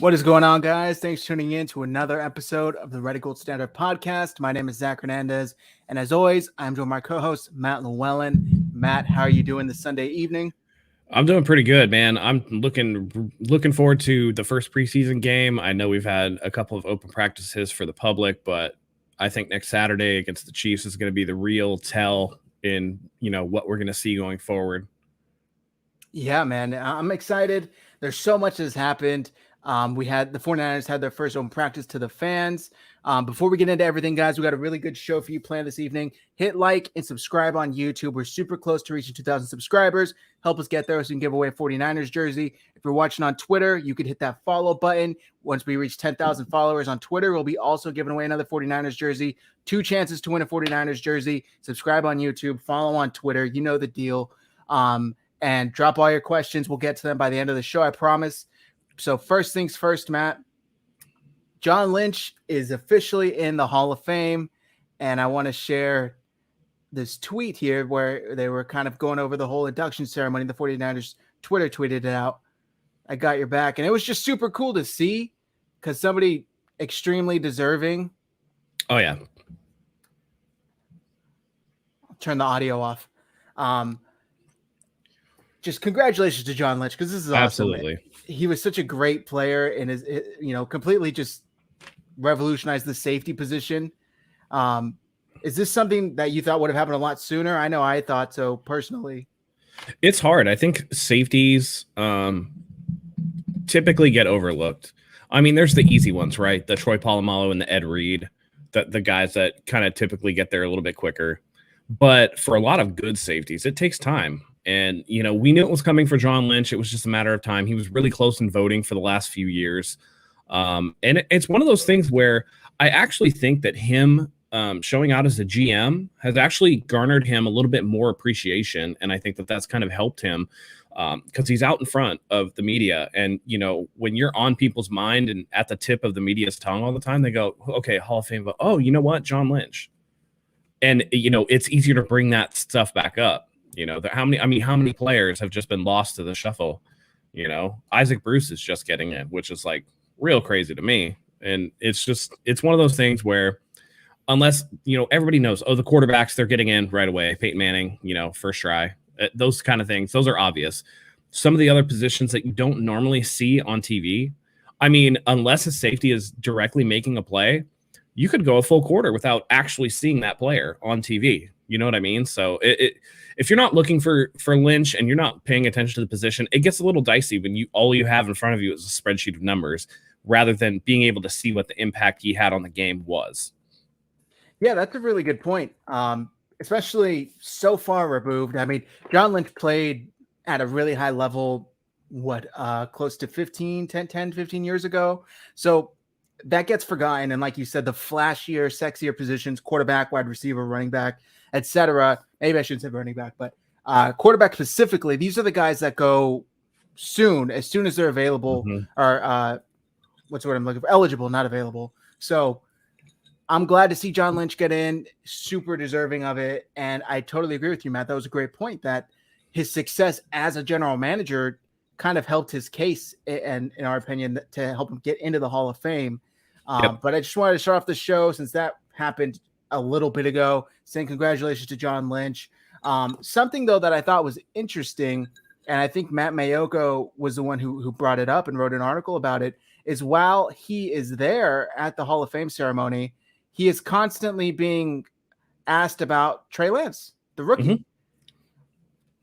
What is going on, guys? Thanks for tuning in to another episode of the Red Gold Standard podcast. My name is Zach Hernandez, and as always, I'm joined by my co-host, Matt Llewellyn. Matt, how are you doing this Sunday evening? I'm doing pretty good, man. I'm looking forward to the first preseason game. I know we've had a couple of open practices for the public, but I think next Saturday against the Chiefs is going to be the real tell in, what we're going to see going forward. Yeah, man, I'm excited. There's so much that's happened. We had the 49ers had their first open practice to the fans. Before we get into everything, guys, we got a really good show for you planned this evening. Hit like and subscribe on YouTube. We're super close to reaching 2,000 subscribers. Help us get there so we can give away a 49ers jersey. If you're watching on Twitter, you could hit that follow button. Once we reach 10,000 followers on Twitter, we'll be also giving away another 49ers jersey. 2 chances to win a 49ers jersey. Subscribe on YouTube. Follow on Twitter. You know the deal. And drop all your questions. We'll get to them by the end of the show, I promise. So first things first, Matt. John Lynch is officially in the Hall of Fame, and I want to share this tweet here where they were kind of going over the whole induction ceremony. The 49ers Twitter tweeted it out. I got your back, and it was just super cool to see because somebody extremely deserving. Oh, yeah. I'll turn the audio off. Just congratulations to John Lynch because this is awesome. Absolutely. He was such a great player and is, completely just revolutionized the safety position. Is this something that you thought would have happened a lot sooner? I know I thought so personally. It's hard. I think safeties typically get overlooked. I mean, there's the easy ones, right? The Troy Polamalu and the Ed Reed, the guys that kind of typically get there a little bit quicker. But for a lot of good safeties, it takes time. And, we knew it was coming for John Lynch. It was just a matter of time. He was really close in voting for the last few years. And it's one of those things where I actually think that him showing out as a GM has actually garnered him a little bit more appreciation. And I think that that's kind of helped him because he's out in front of the media. And, when you're on people's mind and at the tip of the media's tongue all the time, they go, okay, Hall of Fame. But, oh, you know what? John Lynch. And, it's easier to bring that stuff back up. How many players have just been lost to the shuffle? Isaac Bruce is just getting it, which is like real crazy to me. And it's one of those things where unless, everybody knows, the quarterbacks, they're getting in right away. Peyton Manning, first try, those kind of things. Those are obvious. Some of the other positions that you don't normally see on TV. I mean, unless a safety is directly making a play, you could go a full quarter without actually seeing that player on TV. You know what I mean? So if you're not looking for Lynch and you're not paying attention to the position, it gets a little dicey when all you have in front of you is a spreadsheet of numbers rather than being able to see what the impact he had on the game was. Yeah, that's a really good point. Especially so far removed. I mean, John Lynch played at a really high level, close to 15 years ago. So that gets forgotten. And like you said, the flashier, sexier positions, quarterback, wide receiver, running back, etc. Maybe I shouldn't say running back, but quarterback specifically, these are the guys that go soon as they're available, or what's the word I'm looking for? Eligible, not available. So I'm glad to see John Lynch get in, super deserving of it. And I totally agree with you, Matt. That was a great point that his success as a general manager kind of helped his case, and in our opinion, to help him get into the Hall of Fame. Yep. But I just wanted to start off the show since that happened a little bit ago, saying congratulations to John Lynch. Something, though, that I thought was interesting, and I think Matt Mayoko was the one who brought it up and wrote an article about it, is while he is there at the Hall of Fame ceremony, he is constantly being asked about Trey Lance, the rookie. Mm-hmm.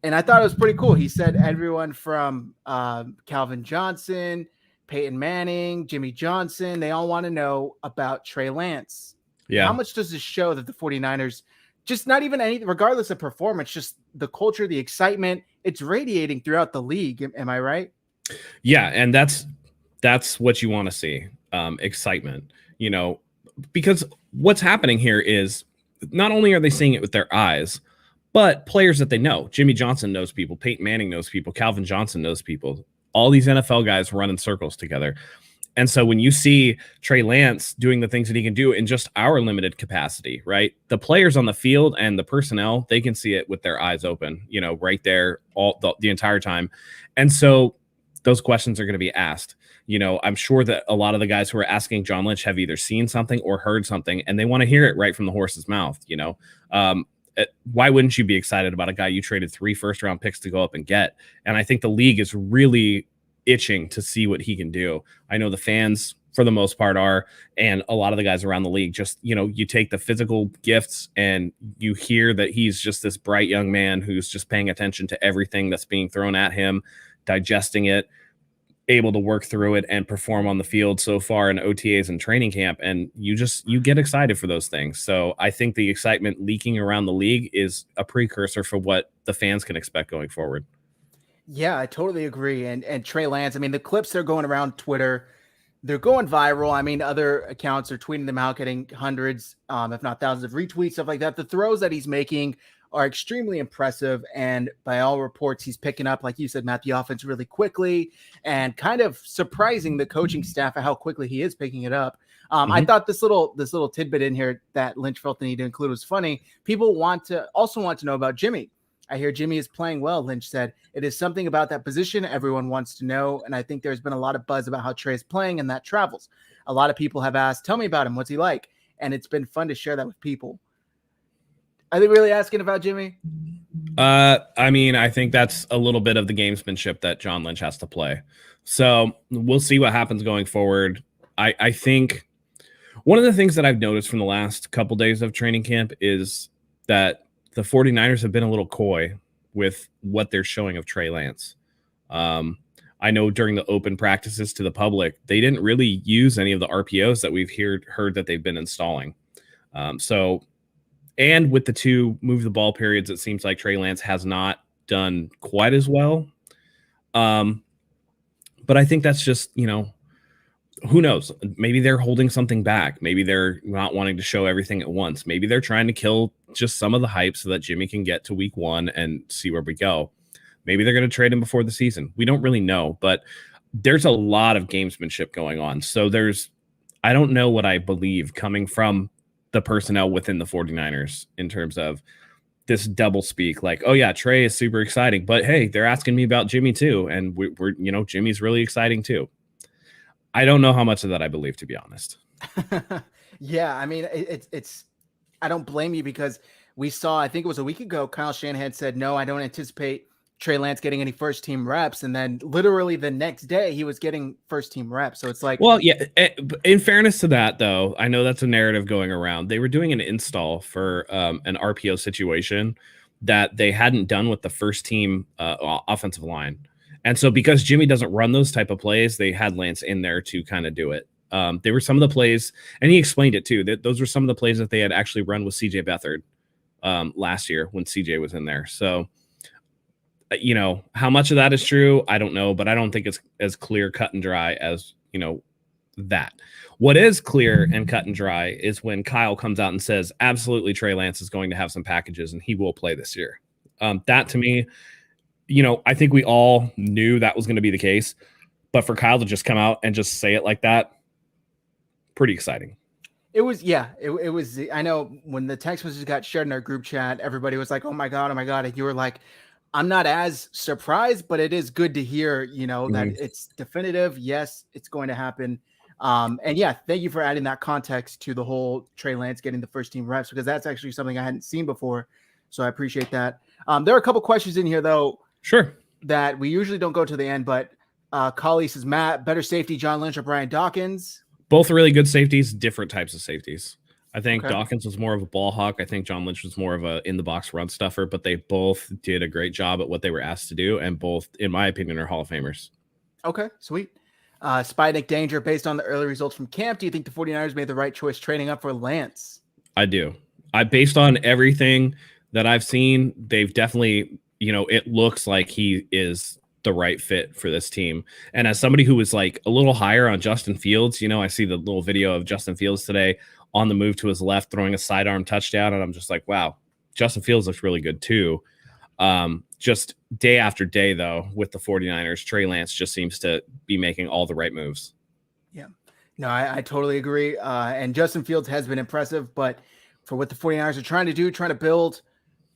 And I thought it was pretty cool. He said everyone from Calvin Johnson, Peyton Manning, Jimmy Johnson, they all want to know about Trey Lance. Yeah. How much does this show that the 49ers, just not even anything, regardless of performance, just the culture, the excitement, it's radiating throughout the league. Am I right? Yeah. And that's what you want to see. Excitement, because what's happening here is not only are they seeing it with their eyes, but players that they know. Jimmy Johnson knows people. Peyton Manning knows people. Calvin Johnson knows people. All these NFL guys run in circles together. And so when you see Trey Lance doing the things that he can do in just our limited capacity, right? The players on the field and the personnel, they can see it with their eyes open, right there all the entire time. And so those questions are going to be asked. I'm sure that a lot of the guys who are asking John Lynch have either seen something or heard something, and they want to hear it right from the horse's mouth. Why wouldn't you be excited about a guy you traded 3 first-round picks to go up and get? And I think the league is really itching to see what he can do. I know the fans, for the most part, are, and a lot of the guys around the league just, you take the physical gifts and you hear that he's just this bright young man who's just paying attention to everything that's being thrown at him, digesting it, able to work through it and perform on the field so far in OTAs and training camp. And you get excited for those things. So I think the excitement leaking around the league is a precursor for what the fans can expect going forward. Yeah, I totally agree. And Trey Lance, I mean, the clips that are going around Twitter, they're going viral. I mean, other accounts are tweeting them out, getting hundreds, if not thousands of retweets, stuff like that. The throws that he's making are extremely impressive. And by all reports, he's picking up, like you said, Matt, the offense really quickly and kind of surprising the coaching staff at how quickly he is picking it up. I thought this little tidbit in here that Lynch felt the need to include was funny. People want to know about Jimmy. I hear Jimmy is playing well, Lynch said. It is something about that position everyone wants to know, and I think there's been a lot of buzz about how Trey is playing, and that travels. A lot of people have asked, tell me about him. What's he like? And it's been fun to share that with people. Are they really asking about Jimmy? I mean, I think that's a little bit of the gamesmanship that John Lynch has to play. So we'll see what happens going forward. I think one of the things that I've noticed from the last couple days of training camp is that the 49ers have been a little coy with what they're showing of Trey Lance. I know during the open practices to the public, they didn't really use any of the RPOs that we've heard that they've been installing. And with the 2 move the ball periods, it seems like Trey Lance has not done quite as well. But I think that's just, who knows? Maybe they're holding something back. Maybe they're not wanting to show everything at once. Maybe they're trying to kill just some of the hype so that Jimmy can get to week 1 and see where we go. Maybe they're going to trade him before the season. We don't really know, but there's a lot of gamesmanship going on. So I don't know what I believe coming from the personnel within the 49ers in terms of this double speak, like, oh yeah, Trey is super exciting, but hey, they're asking me about Jimmy too. And we're Jimmy's really exciting too. I don't know how much of that I believe, to be honest. Yeah, I mean, it's I don't blame you because we saw, I think it was a week ago, Kyle Shanahan said, no, I don't anticipate Trey Lance getting any first team reps. And then literally the next day he was getting first team reps. So it's like, well, yeah, in fairness to that though, I know that's a narrative going around. They were doing an install for an RPO situation that they hadn't done with the first team offensive line. And so because Jimmy doesn't run those type of plays, they had Lance in there to kind of do it. They were some of the plays, and he explained it too, that those were some of the plays that they had actually run with CJ Beathard last year when CJ was in there. So, how much of that is true, I don't know, but I don't think it's as clear, cut and dry as, that. What is clear and cut and dry is when Kyle comes out and says, absolutely, Trey Lance is going to have some packages and he will play this year. That to me, I think we all knew that was going to be the case, but for Kyle to just come out and just say it like that, pretty exciting. It was, yeah, it was. I know when the text messages got shared in our group chat, everybody was like, oh my God. And you were like, I'm not as surprised, but it is good to hear, that it's definitive. Yes, it's going to happen. And yeah, thank you for adding that context to the whole Trey Lance getting the first team reps, because that's actually something I hadn't seen before. So I appreciate that. There are a couple questions in here though. Sure. That we usually don't go to the end, but Kali says, Matt, better safety, John Lynch or Brian Dawkins? Both really good safeties, different types of safeties. I think Dawkins was more of a ball hawk. I think John Lynch was more of a in-the-box run stuffer, but they both did a great job at what they were asked to do, and both, in my opinion, are Hall of Famers. Okay, sweet. Spydick Danger, based on the early results from camp, do you think the 49ers made the right choice trading up for Lance? I do. Based on everything that I've seen, they've definitely, it looks like he is the right fit for this team. And as somebody who was like a little higher on Justin Fields, I see the little video of Justin Fields today on the move to his left, throwing a sidearm touchdown. And I'm just like, wow, Justin Fields looks really good too. Just day after day, though, with the 49ers, Trey Lance just seems to be making all the right moves. Yeah, no, I totally agree. And Justin Fields has been impressive, but for what the 49ers are trying to do, trying to build,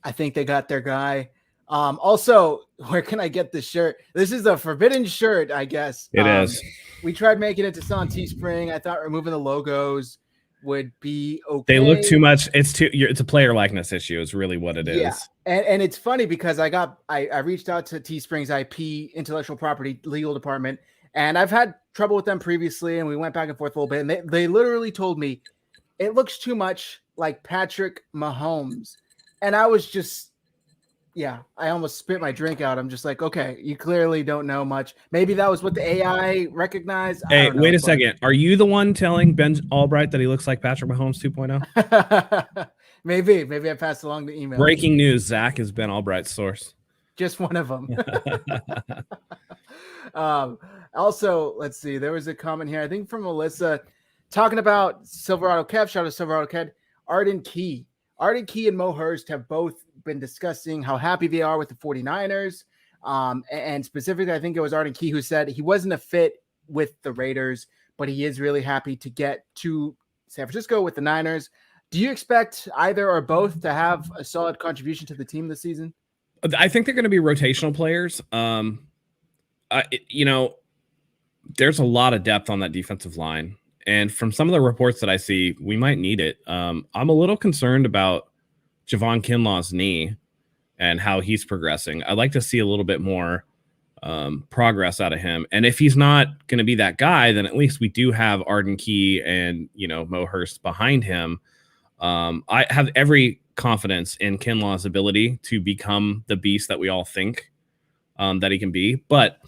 I think they got their guy. Also, where can I get this shirt? This is a forbidden shirt, I guess. It is. We tried making it to sell on Teespring. I thought removing the logos would be okay. They look too much. It's a player likeness issue is really what it is. And it's funny because I reached out to Teespring's IP intellectual property legal department, and I've had trouble with them previously, and we went back and forth a little bit, and they literally told me it looks too much like Patrick Mahomes. And I was just, I almost spit my drink out. I'm just like, okay, you clearly don't know much. Maybe that was what the AI recognized. Hey, wait a second. Are you the one telling Ben Albright that he looks like Patrick Mahomes 2.0? Maybe I passed along the email. Breaking news, Zach is Ben Albright's source. Just one of them. Also, let's see. There was a comment here, I think from Melissa, talking about Silverado Kev. Shout out to Silverado Kev. Arden Key and Mo Hurst have both been discussing how happy they are with the 49ers. And specifically, I think it was Arden Key who said he wasn't a fit with the Raiders, but he is really happy to get to San Francisco with the Niners. Do you expect either or both to have a solid contribution to the team this season? I think they're going to be rotational players. There's a lot of depth on that defensive line. And from some of the reports that I see, we might need it. I'm a little concerned about Javon Kinlaw's knee and how he's progressing. I'd like to see a little bit more progress out of him. And if he's not going to be that guy, then at least we do have Arden Key and, Mo Hurst behind him. I have every confidence in Kinlaw's ability to become the beast that we all think that he can be. But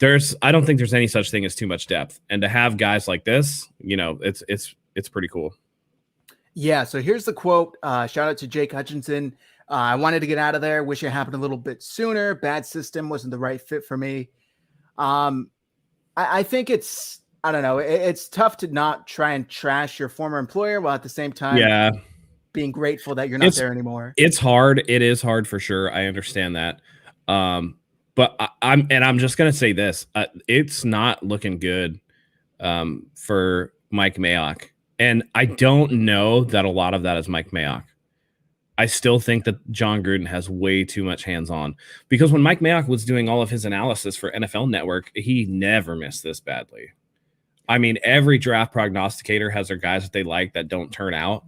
I don't think there's any such thing as too much depth. And to have guys like this, it's pretty cool. Yeah, so here's the quote. Shout out to Jake Hutchinson. I wanted to get out of there. Wish it happened a little bit sooner. Bad system wasn't the right fit for me. I think I don't know. It's tough to not try and trash your former employer while at the same time being grateful that you're not there anymore. It's hard. It is hard for sure. I understand that. But I'm just going to say this. It's not looking good for Mike Mayock. And I don't know that a lot of that is Mike Mayock. I still think that John Gruden has way too much hands-on. Because when Mike Mayock was doing all of his analysis for NFL Network, he never missed this badly. I mean, every draft prognosticator has their guys that they like that don't turn out.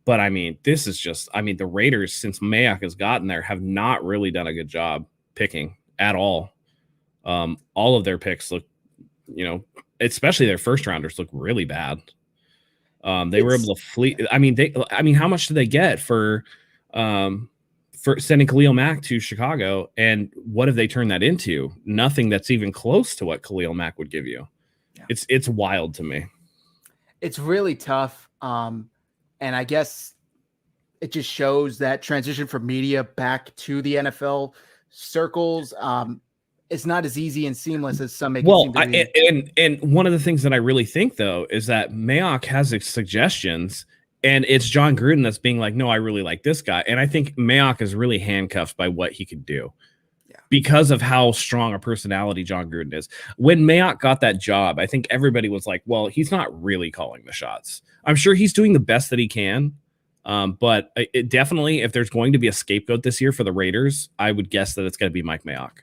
But, this is just – the Raiders, since Mayock has gotten there, have not really done a good job picking at all. All of their picks look, especially their first-rounders look really bad. They were able to fleet. How much did they get for sending Khalil Mack to Chicago? And what have they turned that into? Nothing that's even close to what Khalil Mack would give you. Yeah. It's wild to me. It's really tough. And I guess it just shows that transition from media back to the NFL circles. It's not as easy and seamless as some make it seem to be. And one of the things that I really think, though, is that Mayock has suggestions, and it's John Gruden that's being like, no, I really like this guy. And I think Mayock is really handcuffed by what he could do because of how strong a personality John Gruden is. When Mayock got that job, I think everybody was like, well, he's not really calling the shots. I'm sure he's doing the best that he can. But it definitely, if there's going to be a scapegoat this year for the Raiders, I would guess that it's going to be Mike Mayock.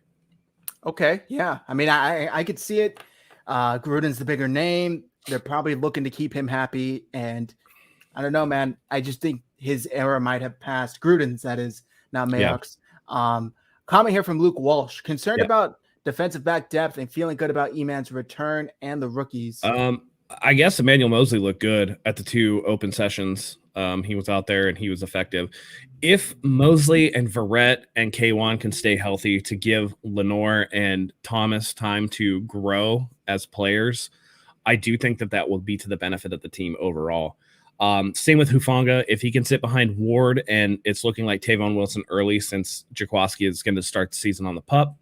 Okay, yeah. I could see it. Gruden's the bigger name. They're probably looking to keep him happy. And I don't know, man. I just think his era might have passed. Gruden's, that is, not Mayock's. Yeah. Comment here from Luke Walsh. Concerned about defensive back depth and feeling good about E-Man's return and the rookies. I guess Emmanuel Mosley looked good at the 2 open sessions. He was out there and he was effective. If Mosley and Verrett and K1 can stay healthy to give Lenore and Thomas time to grow as players, I do think that will be to the benefit of the team overall. Same with Hufanga. If he can sit behind Ward and it's looking like Tavon Wilson early since Jaquaski is going to start the season on the pup,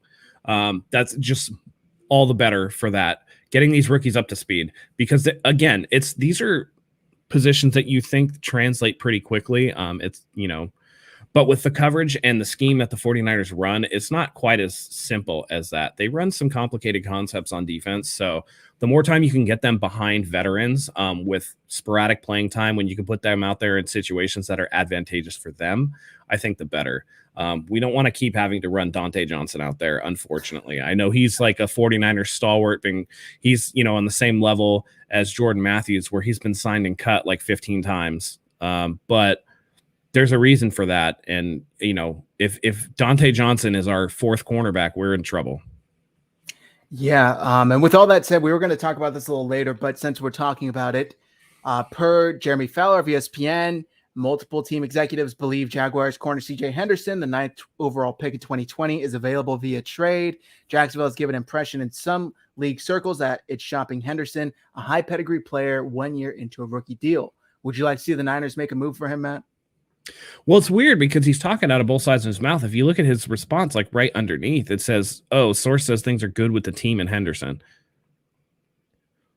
that's just all the better for that. Getting these rookies up to speed because, again, these are positions that you think translate pretty quickly. But with the coverage and the scheme that the 49ers run, it's not quite as simple as that. They run some complicated concepts on defense. So the more time you can get them behind veterans with sporadic playing time, when you can put them out there in situations that are advantageous for them, I think the better. We don't want to keep having to run Dante Johnson out there, unfortunately. I know he's like a 49ers stalwart, he's, on the same level as Jordan Matthews, where he's been signed and cut like 15 times. But there's a reason for that. And, if Dante Johnson is our fourth cornerback, we're in trouble. Yeah. And with all that said, we were going to talk about this a little later, but since we're talking about it, per Jeremy Fowler of ESPN, multiple team executives believe Jaguars corner CJ Henderson, the 9th overall pick in 2020, is available via trade. Jacksonville has given impression in some league circles that it's shopping Henderson, a high pedigree player, 1 year into a rookie deal. Would you like to see the Niners make a move for him, Matt? Well, it's weird because he's talking out of both sides of his mouth. If you look at his response, like right underneath, it says, source says things are good with the team and Henderson.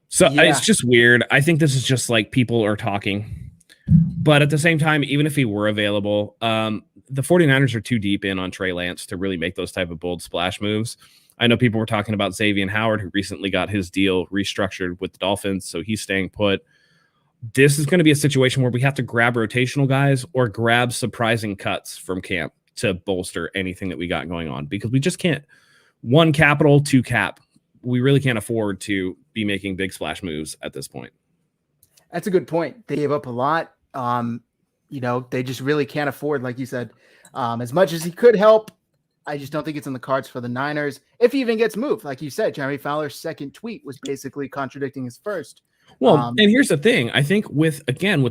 So It's just weird. I think this is just like people are talking. But at the same time, even if he were available, the 49ers are too deep in on Trey Lance to really make those type of bold splash moves. I know people were talking about Xavier Howard, who recently got his deal restructured with the Dolphins, so he's staying put. This is going to be a situation where we have to grab rotational guys or grab surprising cuts from camp to bolster anything that we got going on, because we just can't, 1 capital, 2 cap. We really can't afford to be making big splash moves at this point. That's a good point. They gave up a lot. They just really can't afford, like you said, as much as he could help. I just don't think it's in the cards for the Niners. If he even gets moved, like you said, Jeremy Fowler's second tweet was basically contradicting his first. Well, and here's the thing. I think with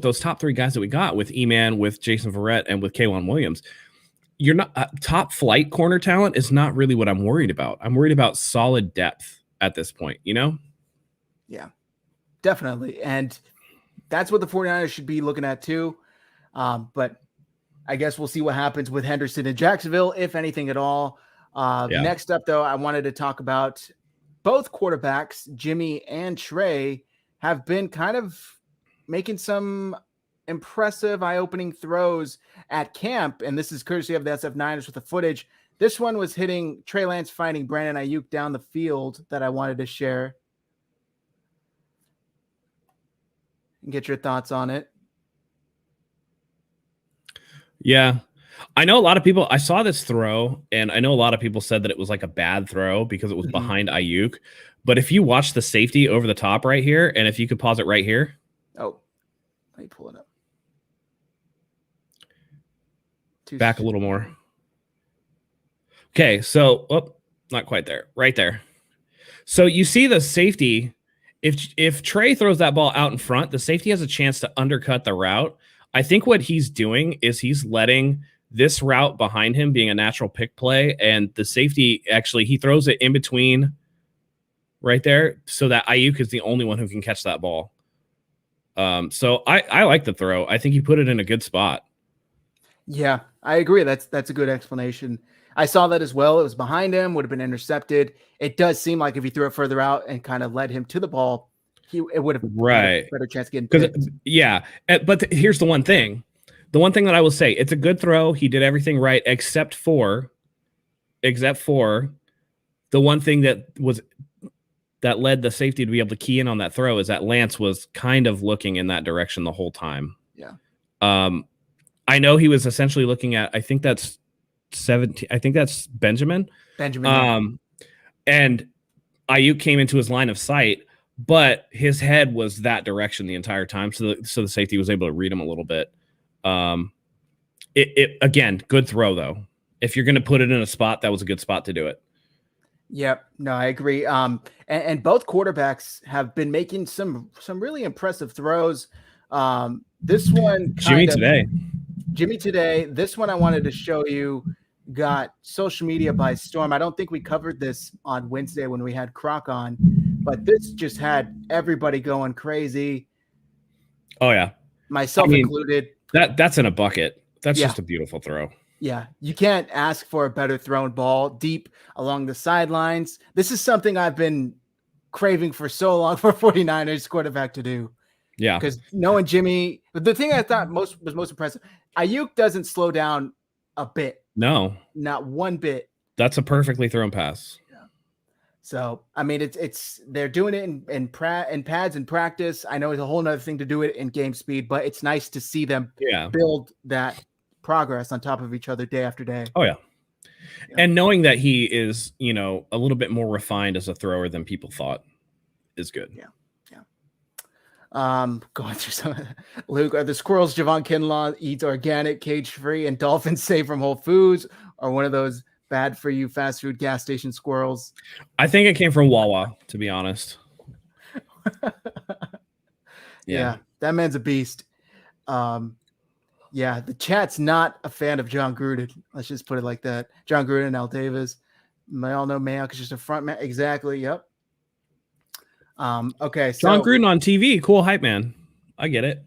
those top 3 guys that we got, with E-Man, with Jason Verrett, and with K'Wan Williams, you're not top flight corner talent is not really what I'm worried about. I'm worried about solid depth at this point, Yeah, definitely. And that's what the 49ers should be looking at too. But I guess we'll see what happens with Henderson in Jacksonville, if anything at all. Next up, though, I wanted to talk about both quarterbacks, Jimmy and Trey, have been kind of making some impressive eye-opening throws at camp. And this is courtesy of the SF Niners with the footage. This one was hitting Trey Lance finding Brandon Ayuk down the field that I wanted to share and get your thoughts on it. Yeah. I know a lot of people, I saw this throw, and I know a lot of people said that it was like a bad throw because it was behind Ayuk. But if you watch the safety over the top right here, and if you could pause it right here. Oh, let me pull it up. Back a little more. Okay, so, not quite there. Right there. So you see the safety. If Trey throws that ball out in front, the safety has a chance to undercut the route. I think what he's doing is he's letting this route behind him being a natural pick play, and the safety actually, he throws it in between right there so that Ayuk is the only one who can catch that ball. So I like the throw. I think he put it in a good spot. Yeah, I agree. That's a good explanation. I saw that as well. It was behind him, would have been intercepted. It does seem like if he threw it further out and kind of led him to the ball, it would have had a better chance getting picked. Yeah, but here's the one thing. The one thing that I will say, it's a good throw. He did everything right except for the one thing that led the safety to be able to key in on that throw is that Lance was kind of looking in that direction the whole time. Yeah. I know he was essentially looking at, I think that's 17. I think that's Benjamin. And Ayuk came into his line of sight, but his head was that direction the entire time. So the safety was able to read him a little bit. Again, good throw though. If you're going to put it in a spot, that was a good spot to do it. Yep. No, I agree. And both quarterbacks have been making some really impressive throws. This one, Jimmy today, this one I wanted to show you got social media by storm. I don't think we covered this on Wednesday when we had Croc on, but this just had everybody going crazy. Oh yeah. Myself included. That's in a bucket. That's just a beautiful throw. Yeah, you can't ask for a better thrown ball deep along the sidelines. This is something I've been craving for so long for 49ers quarterback to do. Yeah. Because knowing Jimmy, the thing I thought was most impressive, Ayuk doesn't slow down a bit. No, Not one bit. that's a perfectly thrown pass. So, I mean, it's they're doing it in pads and practice. I know it's a whole nother thing to do it in game speed, but it's nice to see them build that progress on top of each other day after day. Oh, yeah. And knowing that he is, a little bit more refined as a thrower than people thought is good. Yeah. Going through some Luke, are the squirrels Javon Kinlaw eats organic, cage-free, and dolphins safe from Whole Foods, or one of those bad for you fast food gas station squirrels? I think it came from Wawa, to be honest. Yeah, that man's a beast. Yeah, the chat's not a fan of John Gruden. Let's just put it like that. John Gruden and Al Davis. We all know Mack is just a front man. Exactly. Yep. Okay. So John Gruden on TV, cool hype man. I get it.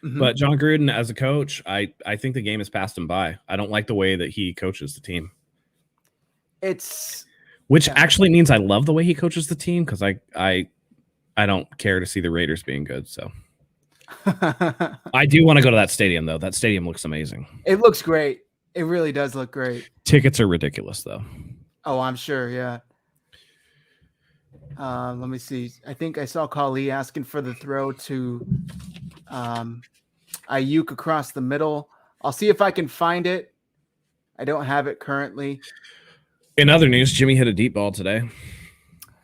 Mm-hmm. But John Gruden as a coach, I think the game has passed him by. I don't like the way that he coaches the team. Which actually means I love the way he coaches the team, because I don't care to see the Raiders being good. So I do want to go to that stadium, though. That stadium looks amazing. It looks great. It really does look great. Tickets are ridiculous, though. Oh, I'm sure. Yeah. Let me see. I think I saw Kali asking for the throw to Ayuk across the middle. I'll see if I can find it. I don't have it currently. In other news, Jimmy hit a deep ball today.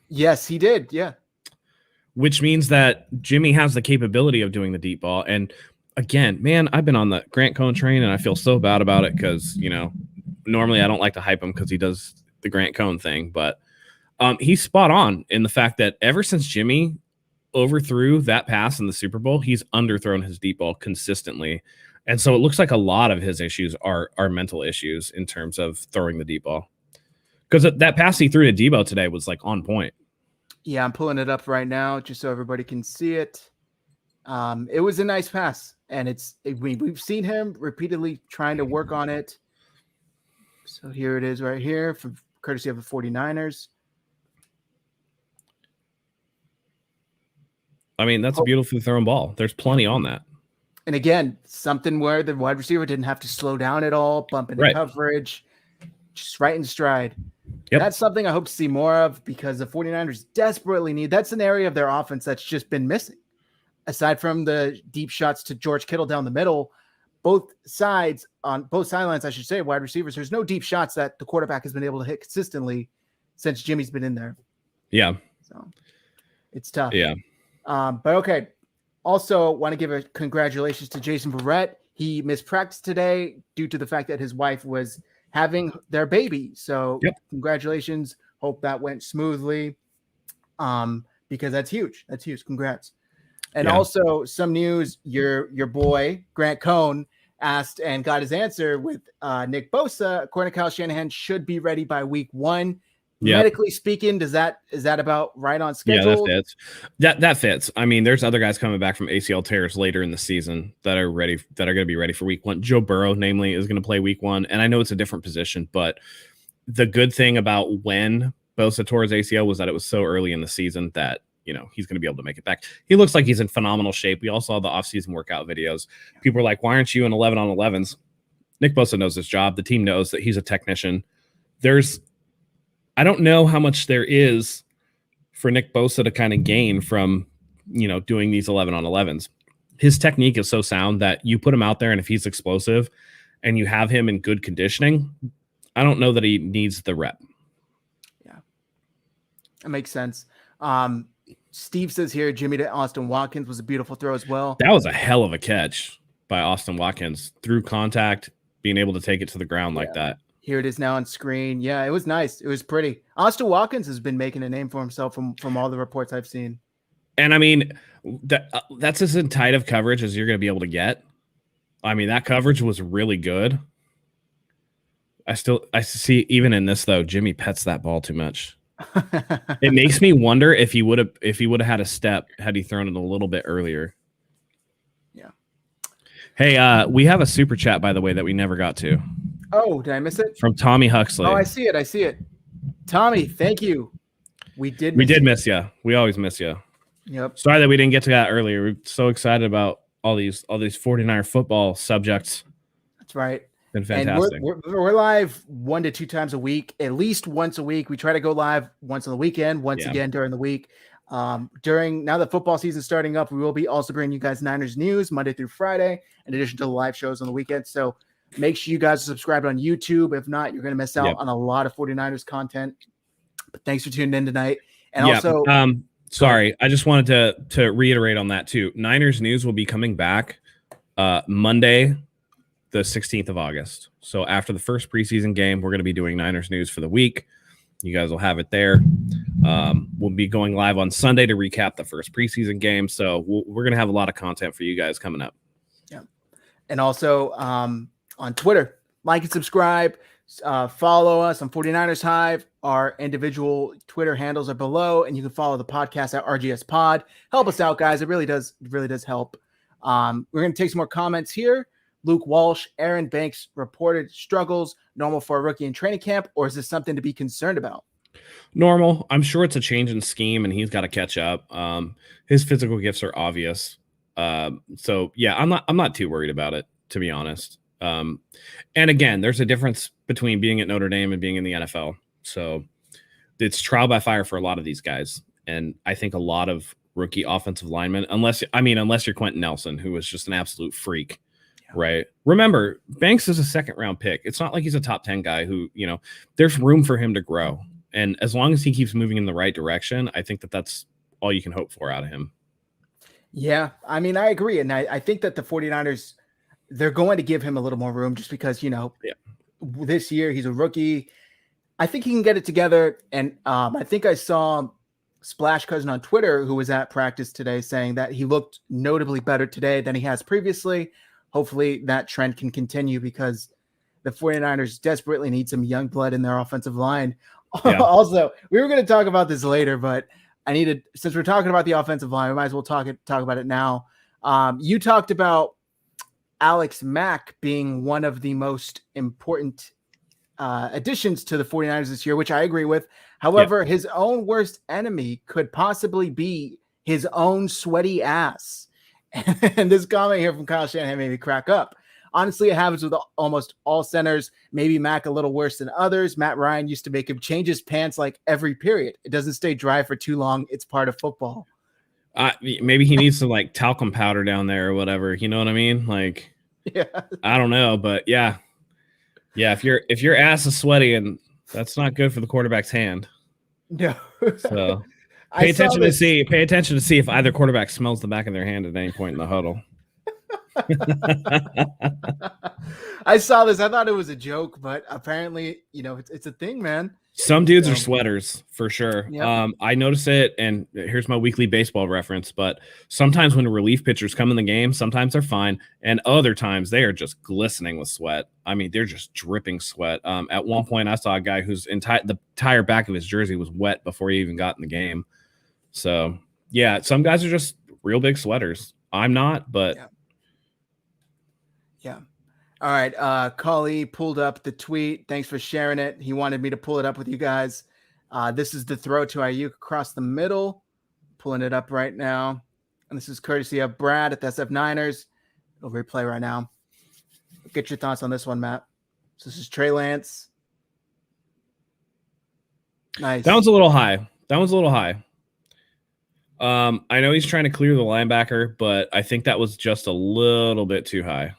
Yes, he did. Yeah. Which means that Jimmy has the capability of doing the deep ball. And again, man, I've been on the Grant Cohn train, and I feel so bad about it because, normally I don't like to hype him because he does the Grant Cohn thing. But he's spot on in the fact that ever since Jimmy overthrew that pass in the Super Bowl, he's underthrown his deep ball consistently. And so it looks like a lot of his issues are mental issues in terms of throwing the deep ball. Because that pass he threw to Debo today was like on point. Yeah, I'm pulling it up right now just so everybody can see it. It was a nice pass, and we've seen him repeatedly trying to work on it. So here it is right here, from courtesy of the 49ers. I mean, that's a beautifully thrown ball. There's plenty on that. And again, something where the wide receiver didn't have to slow down at all, bump into coverage, just right in stride. Yep. That's something I hope to see more of, because the 49ers desperately need. That's an area of their offense that's just been missing. Aside from the deep shots to George Kittle down the middle, both sides, on both sidelines, I should say, wide receivers, there's no deep shots that the quarterback has been able to hit consistently since Jimmy's been in there. Yeah. So it's tough. Yeah. But okay. Also, want to give a congratulations to Jason Verrett. He missed practice today due to the fact that his wife was having their baby. So Congratulations. Hope that went smoothly. Because that's huge. That's huge. Congrats. And also some news, your boy, Grant Cohn, asked and got his answer with Nick Bosa. According to Kyle Shanahan, should be ready by week 1. Medically speaking, is that about right on schedule? Yeah, that fits. That fits. I mean, there's other guys coming back from ACL tears later in the season that are going to be ready for week 1. Joe Burrow, namely, is going to play week 1. And I know it's a different position, but the good thing about when Bosa tore his ACL was that it was so early in the season that, he's going to be able to make it back. He looks like he's in phenomenal shape. We all saw the offseason workout videos. People were like, why aren't you in 11 on 11s? Nick Bosa knows his job. The team knows that he's a technician. I don't know how much there is for Nick Bosa to kind of gain from, doing these 11 on 11s. His technique is so sound that you put him out there, and if he's explosive and you have him in good conditioning, I don't know that he needs the rep. Yeah, that makes sense. Steve says here, Jimmy to Austin Watkins was a beautiful throw as well. That was a hell of a catch by Austin Watkins through contact, being able to take it to the ground like that. Here it is now on screen. Yeah, it was nice. It was pretty. Austin Watkins has been making a name for himself from all the reports I've seen. And I mean, that's as tight of coverage as you're going to be able to get. I mean, that coverage was really good. I see, even in this though, Jimmy pets that ball too much. It makes me wonder if he would have had a step had he thrown it a little bit earlier. Yeah. Hey, we have a super chat, by the way, that we never got to. Oh, did I miss it? From Tommy Huxley. Oh, I see it. Tommy, thank you. We did miss you. We always miss you. Yep. Sorry that we didn't get to that earlier. We're so excited about all these 49er football subjects. That's right. Been And fantastic. we're live 1 to 2 times a week, at least once a week. We try to go live once on the weekend, once again during the week. During now that football season is starting up, we will be also bringing you guys Niners news Monday through Friday, in addition to the live shows on the weekend. So make sure you guys are subscribed on YouTube. If not, you're going to miss out on a lot of 49ers content. But thanks for tuning in tonight. And also, sorry, I just wanted to reiterate on that too. Niners news will be coming back Monday, the 16th of August. So after the first preseason game, we're going to be doing Niners news for the week. You guys will have it there. We'll be going live on Sunday to recap the first preseason game. So we're going to have a lot of content for you guys coming up. Yeah. And also on Twitter, like and subscribe. Follow us on 49ers Hive. Our individual Twitter handles are below, and you can follow the podcast at RGS Pod. Help us out, guys. It really does help. We're going to take some more comments here. Luke Walsh, Aaron Banks reported struggles, normal for a rookie in training camp, or is this something to be concerned about? Normal. I'm sure it's a change in scheme, and he's got to catch up. His physical gifts are obvious. So yeah, I'm not too worried about it, to be honest. And again, there's a difference between being at Notre Dame and being in the NFL. So it's trial by fire for a lot of these guys. And I think a lot of rookie offensive linemen, unless you're Quentin Nelson, who was just an absolute freak. Right. Remember, Banks is a second round pick. It's not like he's a top 10 guy who, there's room for him to grow. And as long as he keeps moving in the right direction, I think that's all you can hope for out of him. Yeah. I mean, I agree. And I think that the 49ers, they're going to give him a little more room just because, this year he's a rookie. I think he can get it together. And I think I saw Splash Cousin on Twitter, who was at practice today, saying that he looked notably better today than he has previously. Hopefully that trend can continue because the 49ers desperately need some young blood in their offensive line. Yeah. Also, we were going to talk about this later, but since we're talking about the offensive line, we might as well talk about it now. You talked about Alex Mack being one of the most important additions to the 49ers this year, which I agree with. However, his own worst enemy could possibly be his own sweaty ass. And this comment here from Kyle Shanahan made me crack up. Honestly, it happens with almost all centers, maybe Mack a little worse than others. Matt Ryan used to make him change his pants like every period. It doesn't stay dry for too long. It's part of football. Maybe he needs some like talcum powder down there or whatever. You know what I mean? Like, yeah, I don't know, but yeah. If your ass is sweaty, and that's not good for the quarterback's hand. No. So pay attention to see if either quarterback smells the back of their hand at any point in the huddle. I saw this. I thought it was a joke, but apparently, it's a thing, man. Some dudes are sweaters for sure. Yep. I notice it, and here's my weekly baseball reference. But sometimes when relief pitchers come in the game, sometimes they're fine, and other times they are just glistening with sweat. I mean, they're just dripping sweat. At one point, I saw a guy whose the entire back of his jersey was wet before he even got in the game. So yeah, some guys are just real big sweaters. I'm not, but yeah. All right. Cully pulled up the tweet. Thanks for sharing it. He wanted me to pull it up with you guys. This is the throw to Ayuk across the middle. Pulling it up right now. And this is courtesy of Brad at the SF Niners. It'll replay right now. Get your thoughts on this one, Matt. So this is Trey Lance. Nice. That one's a little high. I know he's trying to clear the linebacker, but I think that was just a little bit too high.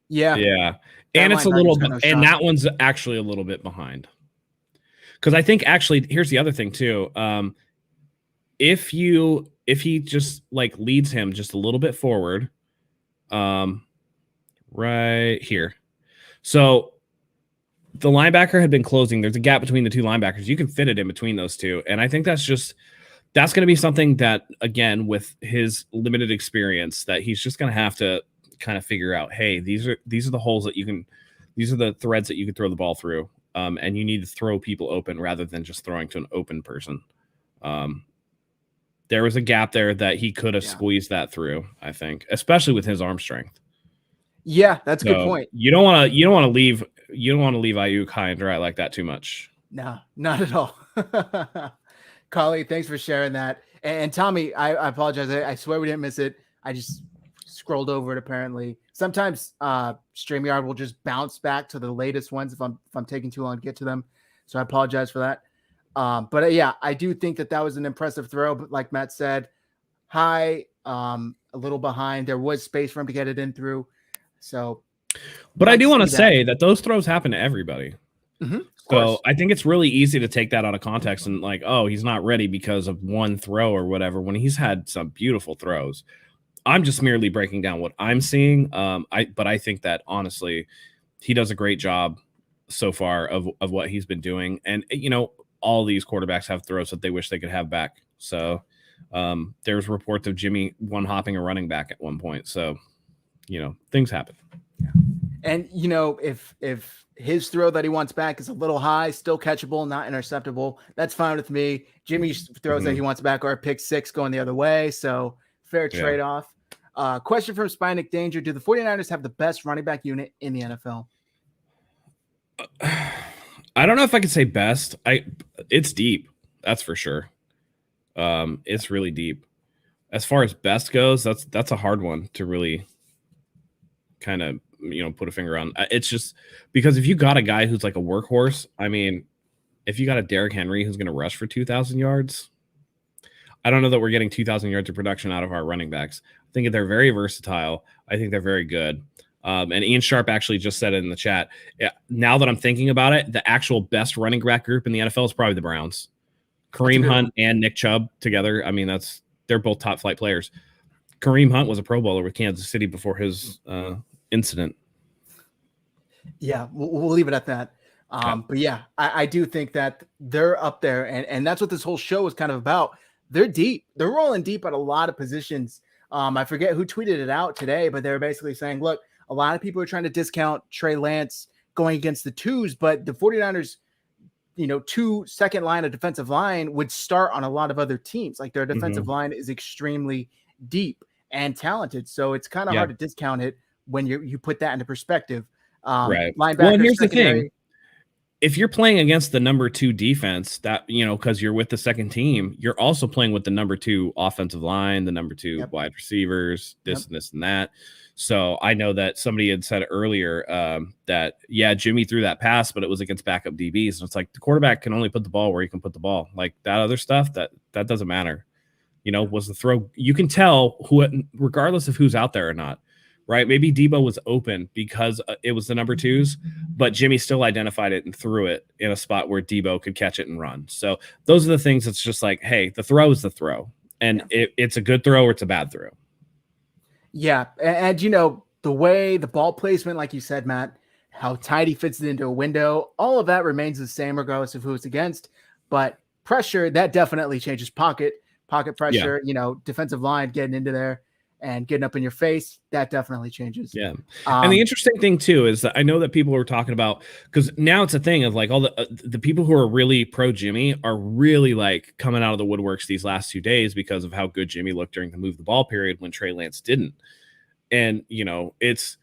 Yeah. And it's a little bit, and that one's actually a little bit behind. Because I think actually, here's the other thing too. If he just like leads him just a little bit forward, right here. So the linebacker had been closing. There's a gap between the two linebackers. You can fit it in between those two. And I think that's going to be something that, again, with his limited experience, that he's just going to have to kind of figure out, hey, these are the holes that these are the threads that you can throw the ball through. And you need to throw people open rather than just throwing to an open person. There was a gap there that he could have squeezed that through, I think, especially with his arm strength. Yeah, that's a good point. You don't want to leave Ayuk high and dry like that too much. No, not at all. Collie, thanks for sharing that. And Tommy, I apologize. I swear we didn't miss it. I just scrolled over it apparently. Sometimes StreamYard will just bounce back to the latest ones if I'm taking too long to get to them. So I apologize for that. But yeah, I do think that was an impressive throw. But like Matt said, high, a little behind. There was space for him to get it in through. So, but I do want to say that those throws happen to everybody. Mm-hmm, so I think it's really easy to take that out of context and like, oh, he's not ready because of one throw or whatever, when he's had some beautiful throws. I'm just merely breaking down what I'm seeing. But I think that honestly, he does a great job so far of what he's been doing. And, you know, all these quarterbacks have throws that they wish they could have back. So there's reports of Jimmy one-hopping a running back at one point. So, you know, things happen. Yeah. And, you know, if his throw that he wants back is a little high, still catchable, not interceptable, that's fine with me. Jimmy's throws that he wants back are a pick six going the other way. So fair trade-off. Question from Spinic Danger. Do the 49ers have the best running back unit in the NFL? I don't know if I could say best. It's deep. That's for sure. It's really deep. As far as best goes, that's a hard one to really kind of, you know, put a finger on. It's just because if you got a guy who's like a workhorse, I mean, if you got a Derrick Henry who's going to rush for 2,000 yards, I don't know that we're getting 2,000 yards of production out of our running backs. I think they're very versatile. I think they're very good. And Ian Sharp actually just said it in the chat. Yeah, now that I'm thinking about it, the actual best running back group in the NFL is probably the Browns. Kareem Hunt and Nick Chubb together. I mean, they're both top flight players. Kareem Hunt was a Pro Bowler with Kansas City before his incident. Yeah, we'll leave it at that. But yeah, I do think that they're up there, and that's what this whole show is kind of about. They're deep. They're rolling deep at a lot of positions. I forget who tweeted it out today, but they're basically saying, look, a lot of people are trying to discount Trey Lance going against the twos, but the 49ers, you know, 2 second line of defensive line would start on a lot of other teams. Like their defensive line is extremely deep and talented. So it's kind of hard to discount it when you put that into perspective. Right. Linebacker, well, here's the thing. If you're playing against the number 2 defense, that, you know, because you're with the second team, you're also playing with the number 2 offensive line, the number 2 wide receivers, this and this and that. So I know that somebody had said earlier that, yeah, Jimmy threw that pass, but it was against backup DBs. And it's like the quarterback can only put the ball where he can put the ball. Like that other stuff, that doesn't matter. You know, was the throw, you can tell who, regardless of who's out there or not. Right. Maybe Debo was open because it was the number 2s, but Jimmy still identified it and threw it in a spot where Debo could catch it and run. So those are the things that's just like, hey, the throw is the throw, and it's a good throw or it's a bad throw. Yeah. And you know, the way the ball placement, like you said, Matt, how tight he fits it into a window, all of that remains the same regardless of who it's against. But pressure, that definitely changes. Pocket pressure, you know, defensive line getting into there and getting up in your face, that definitely changes. Yeah. And the interesting thing too is that I know that people are talking about, because now it's a thing of like all the people who are really pro Jimmy are really like coming out of the woodworks these last 2 days because of how good Jimmy looked during the move the ball period when Trey Lance didn't. And, you know, it's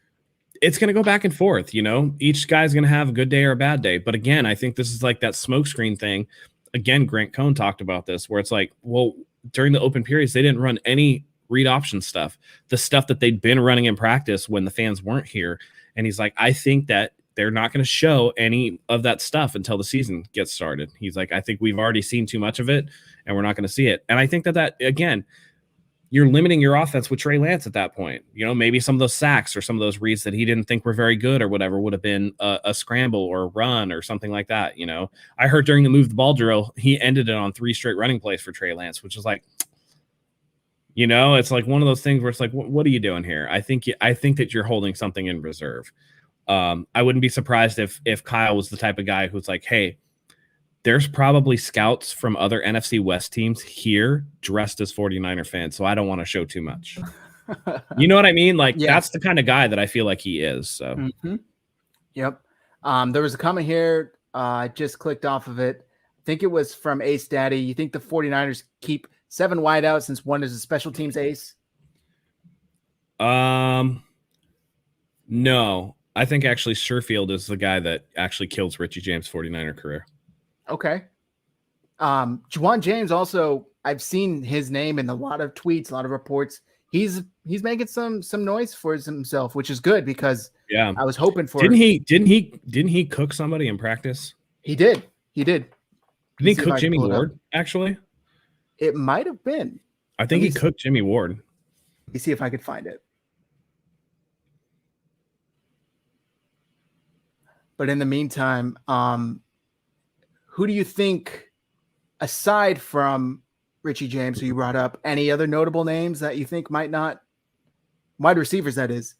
going to go back and forth, you know, each guy's going to have a good day or a bad day. But again, I think this is like that smokescreen thing. Again, Grant Cohn talked about this, where it's like, well, during the open periods, they didn't run any read option stuff, the stuff that they'd been running in practice when the fans weren't here. And he's like, I think that they're not going to show any of that stuff until the season gets started. He's like, I think we've already seen too much of it and we're not going to see it. And I think that again, you're limiting your offense with Trey Lance at that point. You know, maybe some of those sacks or some of those reads that he didn't think were very good or whatever would have been a scramble or a run or something like that. You know, I heard during the move the ball drill, he ended it on 3 straight running plays for Trey Lance, which is like, you know, it's like one of those things where it's like, what are you doing here? I think that you're holding something in reserve. I wouldn't be surprised if Kyle was the type of guy who's like, hey, there's probably scouts from other NFC West teams here dressed as 49er fans, so I don't want to show too much. You know what I mean? Like, that's the kind of guy that I feel like he is. So, Yep. There was a comment here. I just clicked off of it. I think it was from Ace Daddy. You think the 49ers keep 7 wideouts since one is a special teams ace? No, I think actually Sherfield is the guy that actually kills Richie James' 49er career. Okay. Juwan James also, I've seen his name in a lot of tweets, a lot of reports. he's making some noise for himself, which is good because Yeah, I was hoping for. Didn't he cook somebody in practice? He did. Didn't he cook Jimmy Ward? Actually, it might have been. I think he cooked Jimmy Ward. Let me see if I could find it. But in the meantime, who do you think, aside from Richie James, who you brought up, any other notable names that you think might not, wide receivers, that is?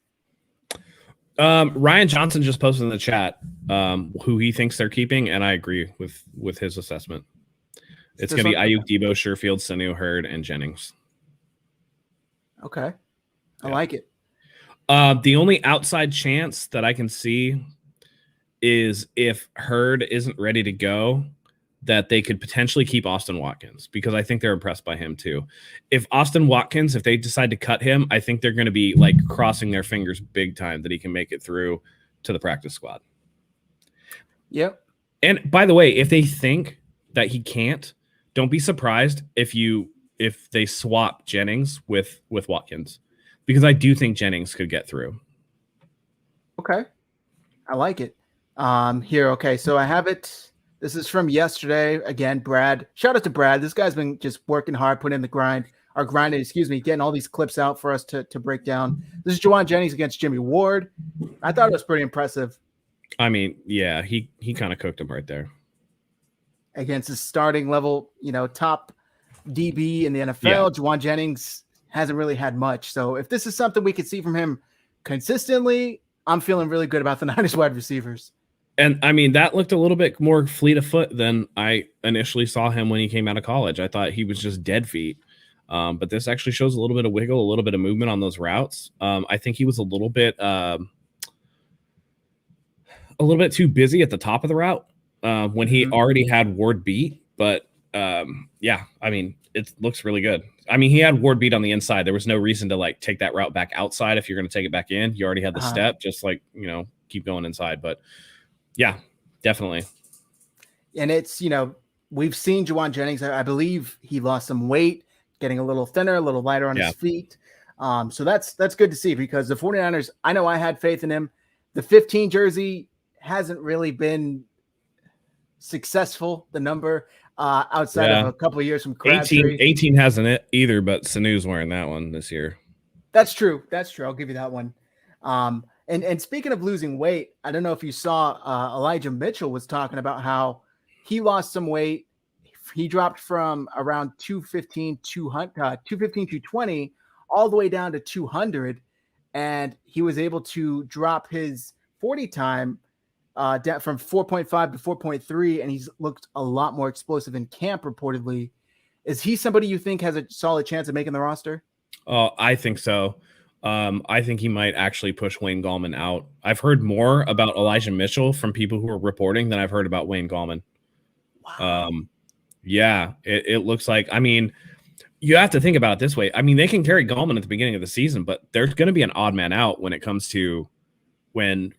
Ryan Johnson just posted in the chat who he thinks they're keeping, and I agree with his assessment. It's going to be Ayuk, Debo, Sherfield, Sanu, Hurd, and Jennings. Okay. I like it. The only outside chance that I can see is if Hurd isn't ready to go, that they could potentially keep Austin Watkins, because I think they're impressed by him too. If Austin Watkins, if they decide to cut him, I think they're going to be like crossing their fingers big time that he can make it through to the practice squad. Yep. And by the way, if they think that he can't, don't be surprised if they swap Jennings with Watkins, because I do think Jennings could get through. Okay. I like it. Here. Okay. So I have it. This is from yesterday. Again, Brad. Shout out to Brad. This guy's been just working hard, putting in the grinding, getting all these clips out for us to break down. This is Juwan Jennings against Jimmy Ward. I thought it was pretty impressive. I mean, yeah, he kind of cooked him right there. Against his starting level, top DB in the NFL. Yeah. Juwan Jennings hasn't really had much. So if this is something we could see from him consistently, I'm feeling really good about the Niners wide receivers. And I mean, that looked a little bit more fleet of foot than I initially saw him when he came out of college. I thought he was just dead feet. But this actually shows a little bit of wiggle, a little bit of movement on those routes. I think he was a little bit too busy at the top of the route when he already had Ward beat. But yeah, I mean, it looks really good. I mean, he had Ward beat on the inside. There was no reason to take that route back outside. If you're going to take it back in, you already had the step, just keep going inside. But yeah, definitely. And it's, we've seen Juwan Jennings. I believe he lost some weight, getting a little thinner, a little lighter on his feet. So that's good to see, because the 49ers, I know I had faith in him. The 15 jersey hasn't really been successful, the number, outside of a couple of years from Crabtree. 18 hasn't it either, but Sanu's wearing that one this year. That's true. I'll give you that one. And speaking of losing weight, I don't know if you saw Elijah Mitchell was talking about how he lost some weight. He dropped from around 215, 220, all the way down to 200. And he was able to drop his 40 time down from 4.5 to 4.3. And he's looked a lot more explosive in camp, reportedly. Is he somebody you think has a solid chance of making the roster? Oh, I think so. I think he might actually push Wayne Gallman out. I've heard more about Elijah Mitchell from people who are reporting than I've heard about Wayne Gallman. Wow. Yeah, it looks like, I mean, you have to think about it this way. I mean, they can carry Gallman at the beginning of the season, but there's going to be an odd man out when it comes to when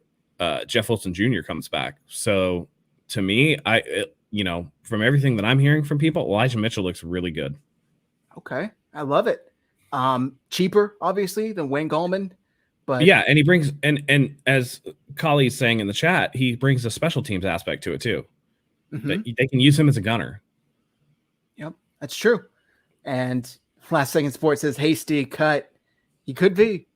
Jeff Wilson Jr. comes back. So to me, from everything that I'm hearing from people, Elijah Mitchell looks really good. Okay. I love it. Cheaper, obviously, than Wayne Gallman, but yeah, and he brings and as Kali's saying in the chat, he brings a special teams aspect to it too. They can use him as a gunner. Yep, that's true. And Last Second Sports says hasty cut. He could be.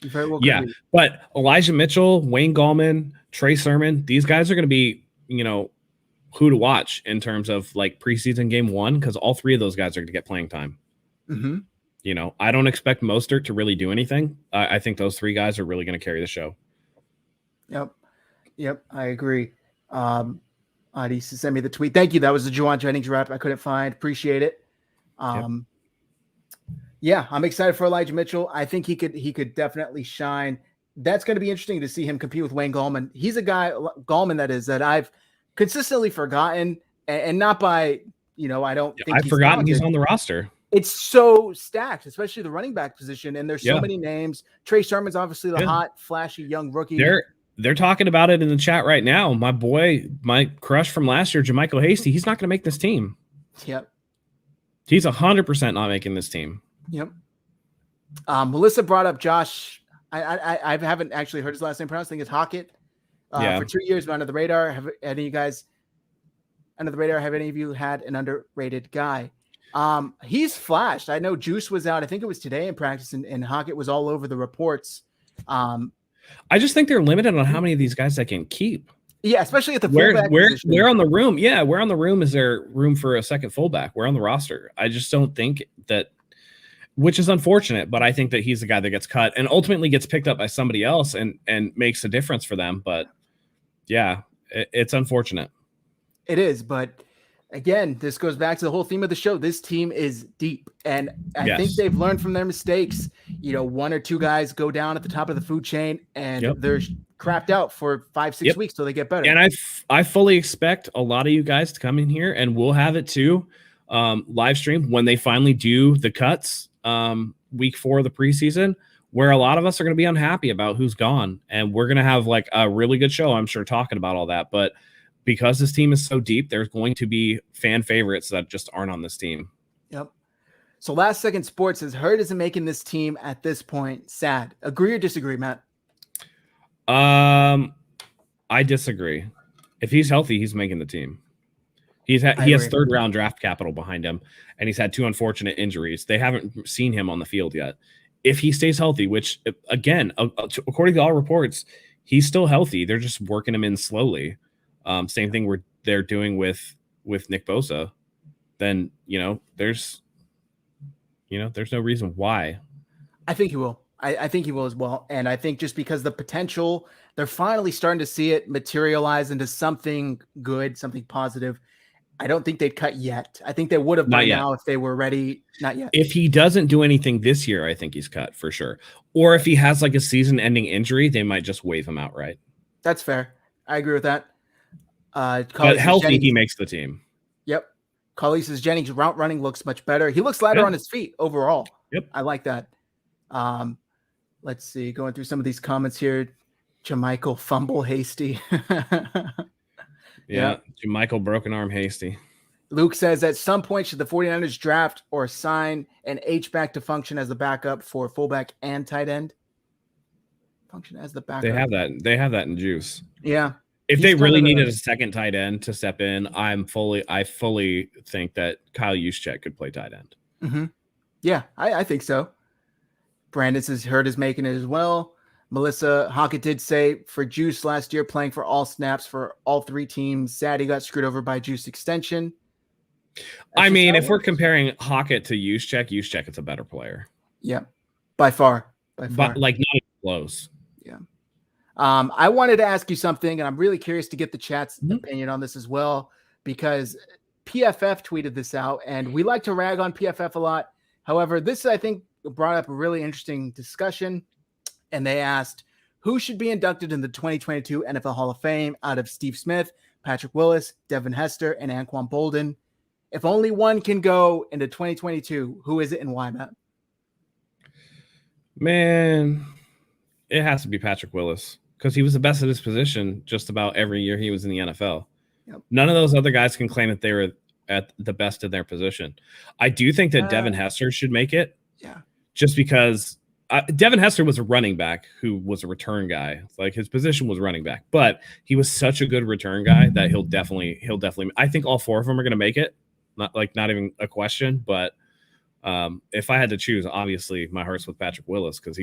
He very well could be. But Elijah Mitchell, Wayne Gallman, Trey Sermon, these guys are going to be, who to watch in terms of preseason game 1, because all three of those guys are going to get playing time. I don't expect Mostert to really do anything. I think those three guys are really going to carry the show. Yep, I agree. Adi sent me the tweet. Thank you. That was the Juwan Jennings rep I couldn't find. Appreciate it. Yeah, I'm excited for Elijah Mitchell. I think he could definitely shine. That's going to be interesting to see him compete with Wayne Gallman. He's a guy, Gallman, that I've consistently forgotten, and not by, I don't think I've forgotten he's on the roster. It's so stacked, especially the running back position, and there's so many names. Trey Sermon's obviously the hot, flashy young rookie. They're talking about it in the chat right now. My boy, my crush from last year, Jermichael Hasty, he's not going to make this team. Yep. He's 100% not making this team. Yep. Melissa brought up Josh. I haven't actually heard his last name pronounced. I think it's Hockett. For 2 years, but under the radar. Have any of you guys under the radar? Have any of you had an underrated guy? He's flashed. I know Juice was out. I think it was today in practice, and Hockett was all over the reports. I just think they're limited on how many of these guys they can keep. Yeah, especially at the fullback position. Where on the room? Yeah, where on the room is there room for a second fullback? Where on the roster? I just don't think that, which is unfortunate, but I think that he's the guy that gets cut and ultimately gets picked up by somebody else and makes a difference for them. But yeah, it's unfortunate. It is, but again, this goes back to the whole theme of the show. This team is deep, and I think they've learned from their mistakes. One or two guys go down at the top of the food chain, and they're crapped out for 5-6 weeks till they get better. And I fully expect a lot of you guys to come in here, and we'll have it too, live stream when they finally do the cuts, week 4 of the preseason, where a lot of us are going to be unhappy about who's gone, and we're going to have like a really good show, I'm sure, talking about all that. But because this team is so deep, there's going to be fan favorites that just aren't on this team. Yep. So Last Second Sports says Hurd isn't making this team at this point sad. Agree or disagree, Matt? I disagree. If he's healthy, he's making the team. He has third round draft capital behind him, and he's had 2 unfortunate injuries. They haven't seen him on the field yet. If he stays healthy, which again, according to all reports, he's still healthy. They're just working him in slowly. Same thing they're doing with Nick Bosa. Then there's no reason why. I think he will. I think he will as well. And I think just because the potential, they're finally starting to see it materialize into something good, something positive. I don't think they'd cut yet. I think they would have by now if they were ready. Not yet. If he doesn't do anything this year, I think he's cut for sure. Or if he has like a season-ending injury, they might just waive him outright. That's fair. I agree with that. But healthy, Jennings, he makes the team. Yep. Carly says Jennings' route running looks much better. He looks lighter on his feet overall. Yep. I like that. Let's see. Going through some of these comments here. Jamichael fumble hasty. Yeah. Jamichael broken arm hasty. Luke says at some point should the 49ers draft or sign an H-back to function as the backup for fullback and tight end? Function as the backup. They have that in juice. Yeah. If they really needed a second tight end to step in, I fully think that Kyle Juszczyk could play tight end. Mm-hmm. Yeah, I think so. Brandon says Hurd is making it as well. Melissa Hockett did say for Juice last year, playing for all snaps for all 3 teams. Sad he got screwed over by Juice extension. I mean, if we're comparing Hockett to Juszczyk is a better player. Yeah, by far. But like not even close. Yeah. I wanted to ask you something, and I'm really curious to get the chat's opinion on this as well, because PFF tweeted this out, and we like to rag on PFF a lot. However, this, I think, brought up a really interesting discussion, and they asked, who should be inducted in the 2022 NFL Hall of Fame out of Steve Smith, Patrick Willis, Devin Hester, and Anquan Bolden? If only one can go into 2022, who is it and why, Matt? Man, it has to be Patrick Willis, because he was the best at his position just about every year he was in the NFL. Yep. None of those other guys can claim that they were at the best in their position. I do think that Devin Hester should make it. Yeah. Just because Devin Hester was a running back who was a return guy. Like his position was running back, but he was such a good return guy that he'll definitely, I think all 4 of them are going to make it. Not even a question, but if I had to choose, obviously my heart's with Patrick Willis, because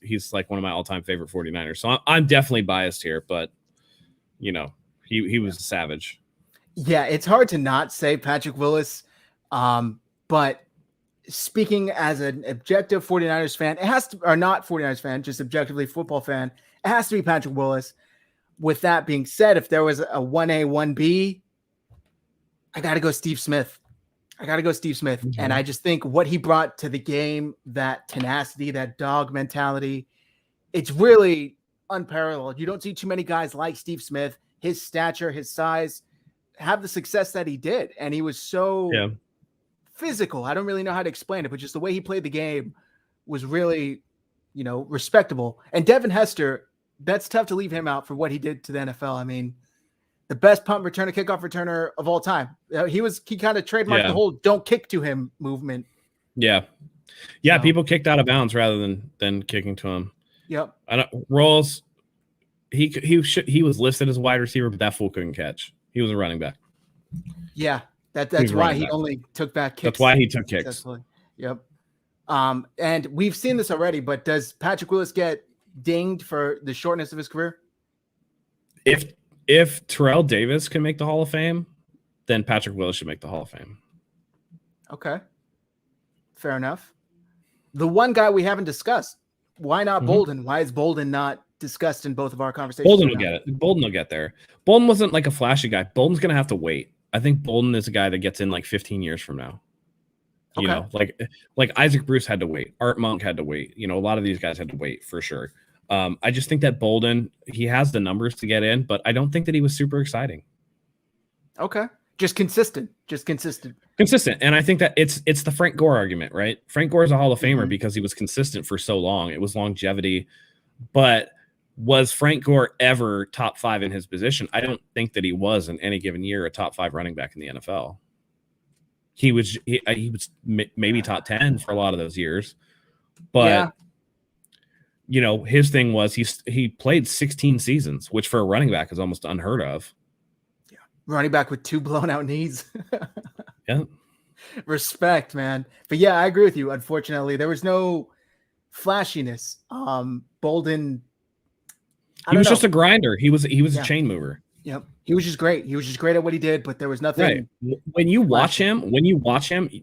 he's like one of my all-time favorite 49ers. So I'm definitely biased here, but he was a savage. Yeah, it's hard to not say Patrick Willis. But speaking as an objective 49ers fan, it has to, or not 49ers fan, just objectively football fan, it has to be Patrick Willis. With that being said, if there was a 1A, 1B, I got to go Steve Smith. Mm-hmm. And I just think what he brought to the game, that tenacity, that dog mentality, it's really unparalleled. You don't see too many guys like Steve Smith, his stature, his size, have the success that he did. And he was so physical. I don't really know how to explain it, but just the way he played the game was really, respectable. And Devin Hester, that's tough to leave him out for what he did to the NFL. I mean, the best punt returner, kickoff returner of all time. He kind of trademarked the whole "don't kick to him" movement. Yeah, Yeah, So, people kicked out of bounds rather than kicking to him. yep. I don't Rolls. He was listed as a wide receiver, but that fool couldn't catch. He was a running back. Yeah, He that's was a why running he back. only took back kicks. That's why he took kicks. Successfully. Yep. And we've seen this already, but does Patrick Willis get dinged for the shortness of his career? If Terrell Davis can make the Hall of Fame, then Patrick Willis should make the Hall of Fame. Okay. Fair enough. The one guy we haven't discussed, why not Bolden? Why is Bolden not discussed in both of our conversations? Bolden will get it. Bolden will get there. Bolden wasn't like a flashy guy. Bolden's going to have to wait. I think Bolden is a guy that gets in like 15 years from now. You know, like Isaac Bruce had to wait. Art Monk had to wait. You know, a lot of these guys had to wait for sure. I just think that Bolden, he has the numbers to get in, but I don't think that he was super exciting. Okay. Just consistent. And I think that it's the Frank Gore argument, right? Frank Gore is a Hall of Famer because he was consistent for so long. It was longevity. But was Frank Gore ever top 5 in his position? I don't think that he was in any given year a top 5 running back in the NFL. He was maybe top 10 for a lot of those years. But you know, his thing was he played 16 seasons, which for a running back is almost unheard of. Running back with 2 blown out knees. Yeah. Respect, man. But yeah, I agree with you. Unfortunately, there was no flashiness. Bolden, he was just a grinder. He was a chain mover. Yep. He was just great. He was just great at what he did, but there was nothing. Right. When you watch him,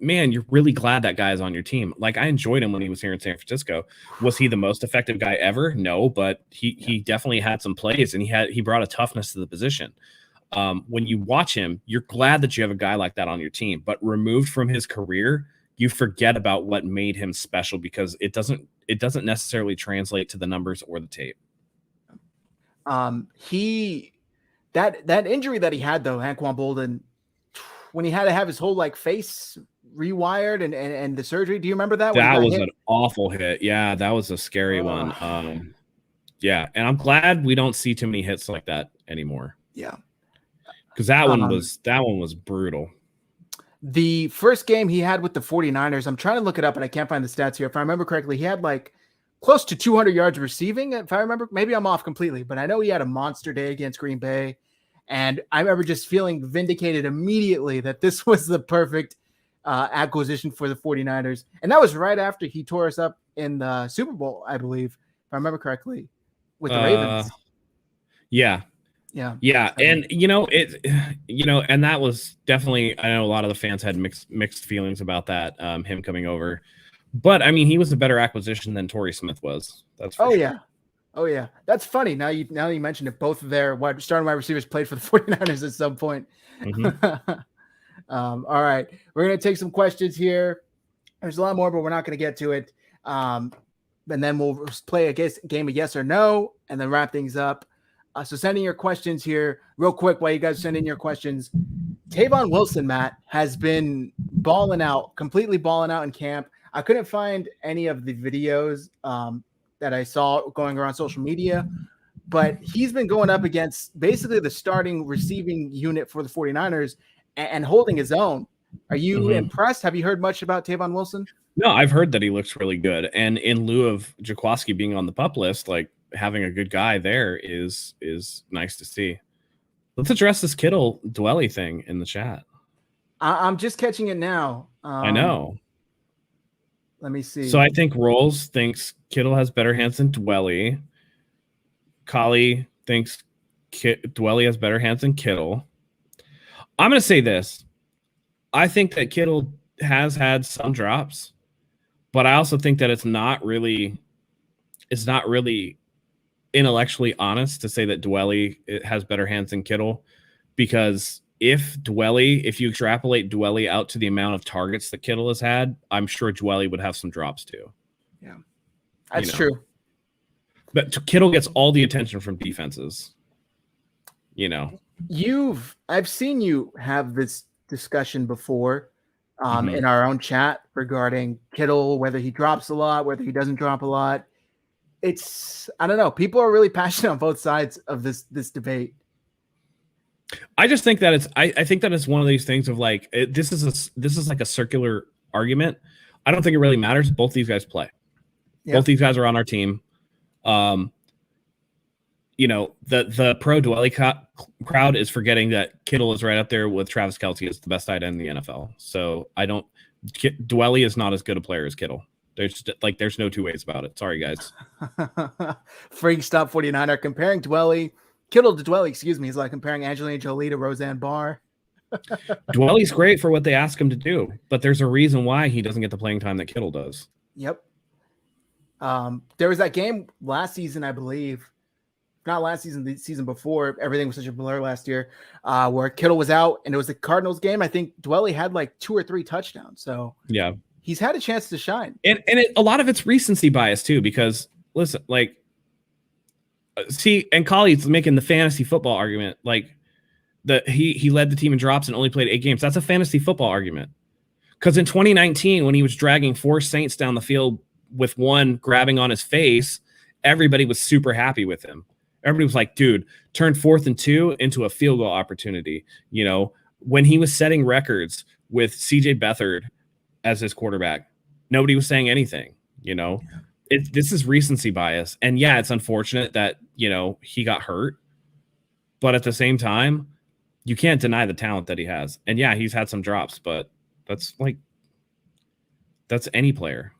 man, you're really glad that guy is on your team. Like, I enjoyed him when he was here in San Francisco. Was he the most effective guy ever? No, but he definitely had some plays, and he brought a toughness to the position. When you watch him, you're glad that you have a guy like that on your team, but removed from his career, you forget about what made him special because it doesn't necessarily translate to the numbers or the tape. That injury that he had though, Anquan Bolden, when he had to have his whole like face rewired and the surgery. Do you remember that? That was an awful hit. Yeah, that was a scary one. Yeah, and I'm glad we don't see too many hits like that anymore. Yeah. Because that one was brutal. The first game he had with the 49ers, I'm trying to look it up and I can't find the stats here. If I remember correctly, he had like close to 200 yards receiving. If I remember, maybe I'm off completely, but I know he had a monster day against Green Bay. And I remember just feeling vindicated immediately that this was the perfect acquisition for the 49ers. And that was right after he tore us up in the Super Bowl, I believe, if I remember correctly, with the Ravens. Yeah. And and that was definitely, I know a lot of the fans had mixed feelings about that, him coming over. But I mean, he was a better acquisition than Torrey Smith was. That's for sure. Oh yeah. That's funny. Now you mentioned it, both of their starting wide receivers played for the 49ers at some point. All right. We're gonna take some questions here. There's a lot more, but we're not gonna get to it. And then we'll play a game of yes or no and then wrap things up. So send in your questions here real quick while you guys send in your questions. Tavon Wilson, Matt, has been completely balling out in camp. I couldn't find any of the videos that I saw going around social media, but he's been going up against basically the starting receiving unit for the 49ers and holding his own. Are you impressed? Have you heard much about Tavon Wilson? No, I've heard that he looks really good. And in lieu of Jaquaski being on the PUP list, like having a good guy there is nice to see. Let's address this Kittle Dwelly thing in the chat. I'm just catching it now. I know. Let me see. So I think Rolls thinks Kittle has better hands than Dwelly. Kali thinks Dwelly has better hands than Kittle. I'm going to say this. I think that Kittle has had some drops, but I also think that it's not really intellectually honest to say that Dwelly has better hands than Kittle, because if you extrapolate Dwelly out to the amount of targets that Kittle has had, I'm sure Dwelly would have some drops too. Yeah, that's true. But Kittle gets all the attention from defenses. I've seen you have this discussion before in our own chat regarding Kittle, whether he drops a lot, whether he doesn't drop a lot. I don't know. People are really passionate on both sides of this debate. I just think that I think that it's one of these things of like, this is like a circular argument. I don't think it really matters. Both these guys play. Yep. Both these guys are on our team. The pro Dwelly crowd is forgetting that Kittle is right up there with Travis Kelce as the best tight end in the NFL. So Dwelly is not as good a player as Kittle. There's no two ways about it. Sorry, guys. Freak Stop 49er comparing Kittle to Dwelly, excuse me. He's like comparing Angelina Jolie to Roseanne Barr. Dwelly's great for what they ask him to do, but there's a reason why he doesn't get the playing time that Kittle does. Yep. There was that game last season, I believe. Not last season, the season before. Everything was such a blur last year, where Kittle was out, and it was the Cardinals game. I think Dwelly had like 2 or 3 touchdowns. So yeah, he's had a chance to shine. And a lot of it's recency bias too, because listen, and Colley's making the fantasy football argument, he led the team in drops and only played 8 games. That's a fantasy football argument. Because in 2019, when he was dragging 4 Saints down the field with one grabbing on his face, everybody was super happy with him. Everybody was like, dude, turn 4th and 2 into a field goal opportunity. When he was setting records with CJ Beathard as his quarterback, nobody was saying anything. This is recency bias. And yeah, it's unfortunate that, he got hurt. But at the same time, you can't deny the talent that he has. And yeah, he's had some drops, but that's any player.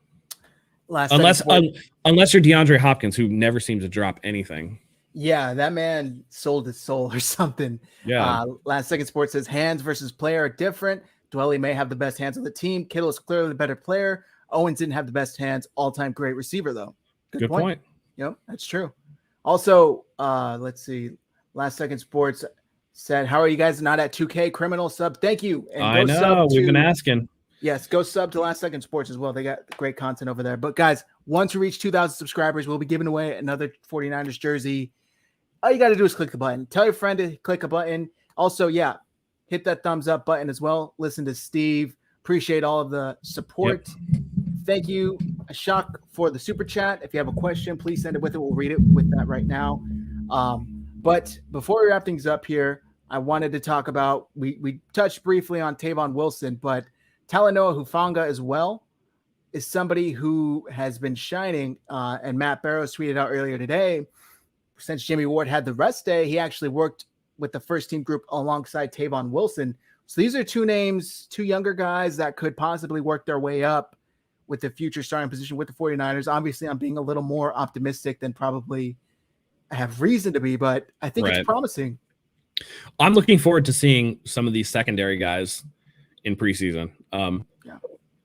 Unless you're DeAndre Hopkins, who never seems to drop anything. Yeah, that man sold his soul or something. Yeah. Last Second Sports says hands versus player are different. Dwelly may have the best hands on the team. Kittle is clearly the better player. Owens didn't have the best hands. All-time great receiver, though. Good point. Yep, that's true. Also, let's see. Last Second Sports said, how are you guys not at 2K criminal sub? Thank you. And I know. We've been asking. Yes, go sub to Last Second Sports as well. They got great content over there. But, guys, once we reach 2,000 subscribers, we'll be giving away another 49ers jersey. All you got to do is click the button. Tell your friend to click a button. Also, hit that thumbs up button as well. Listen to Steve. Appreciate all of the support. Yep. Thank you, Ashok, for the super chat. If you have a question, please send it with it. We'll read it with that right now. But before we wrap things up here, I wanted to talk about, we touched briefly on Tavon Wilson, but Talanoa Hufanga as well is somebody who has been shining. And Matt Barrows tweeted out earlier today, since Jimmy Ward had the rest day, he actually worked with the first team group alongside Tavon Wilson. So these are 2 names, 2 younger guys that could possibly work their way up with the future starting position with the 49ers. Obviously, I'm being a little more optimistic than probably I have reason to be, but I think it's promising. I'm looking forward to seeing some of these secondary guys in preseason.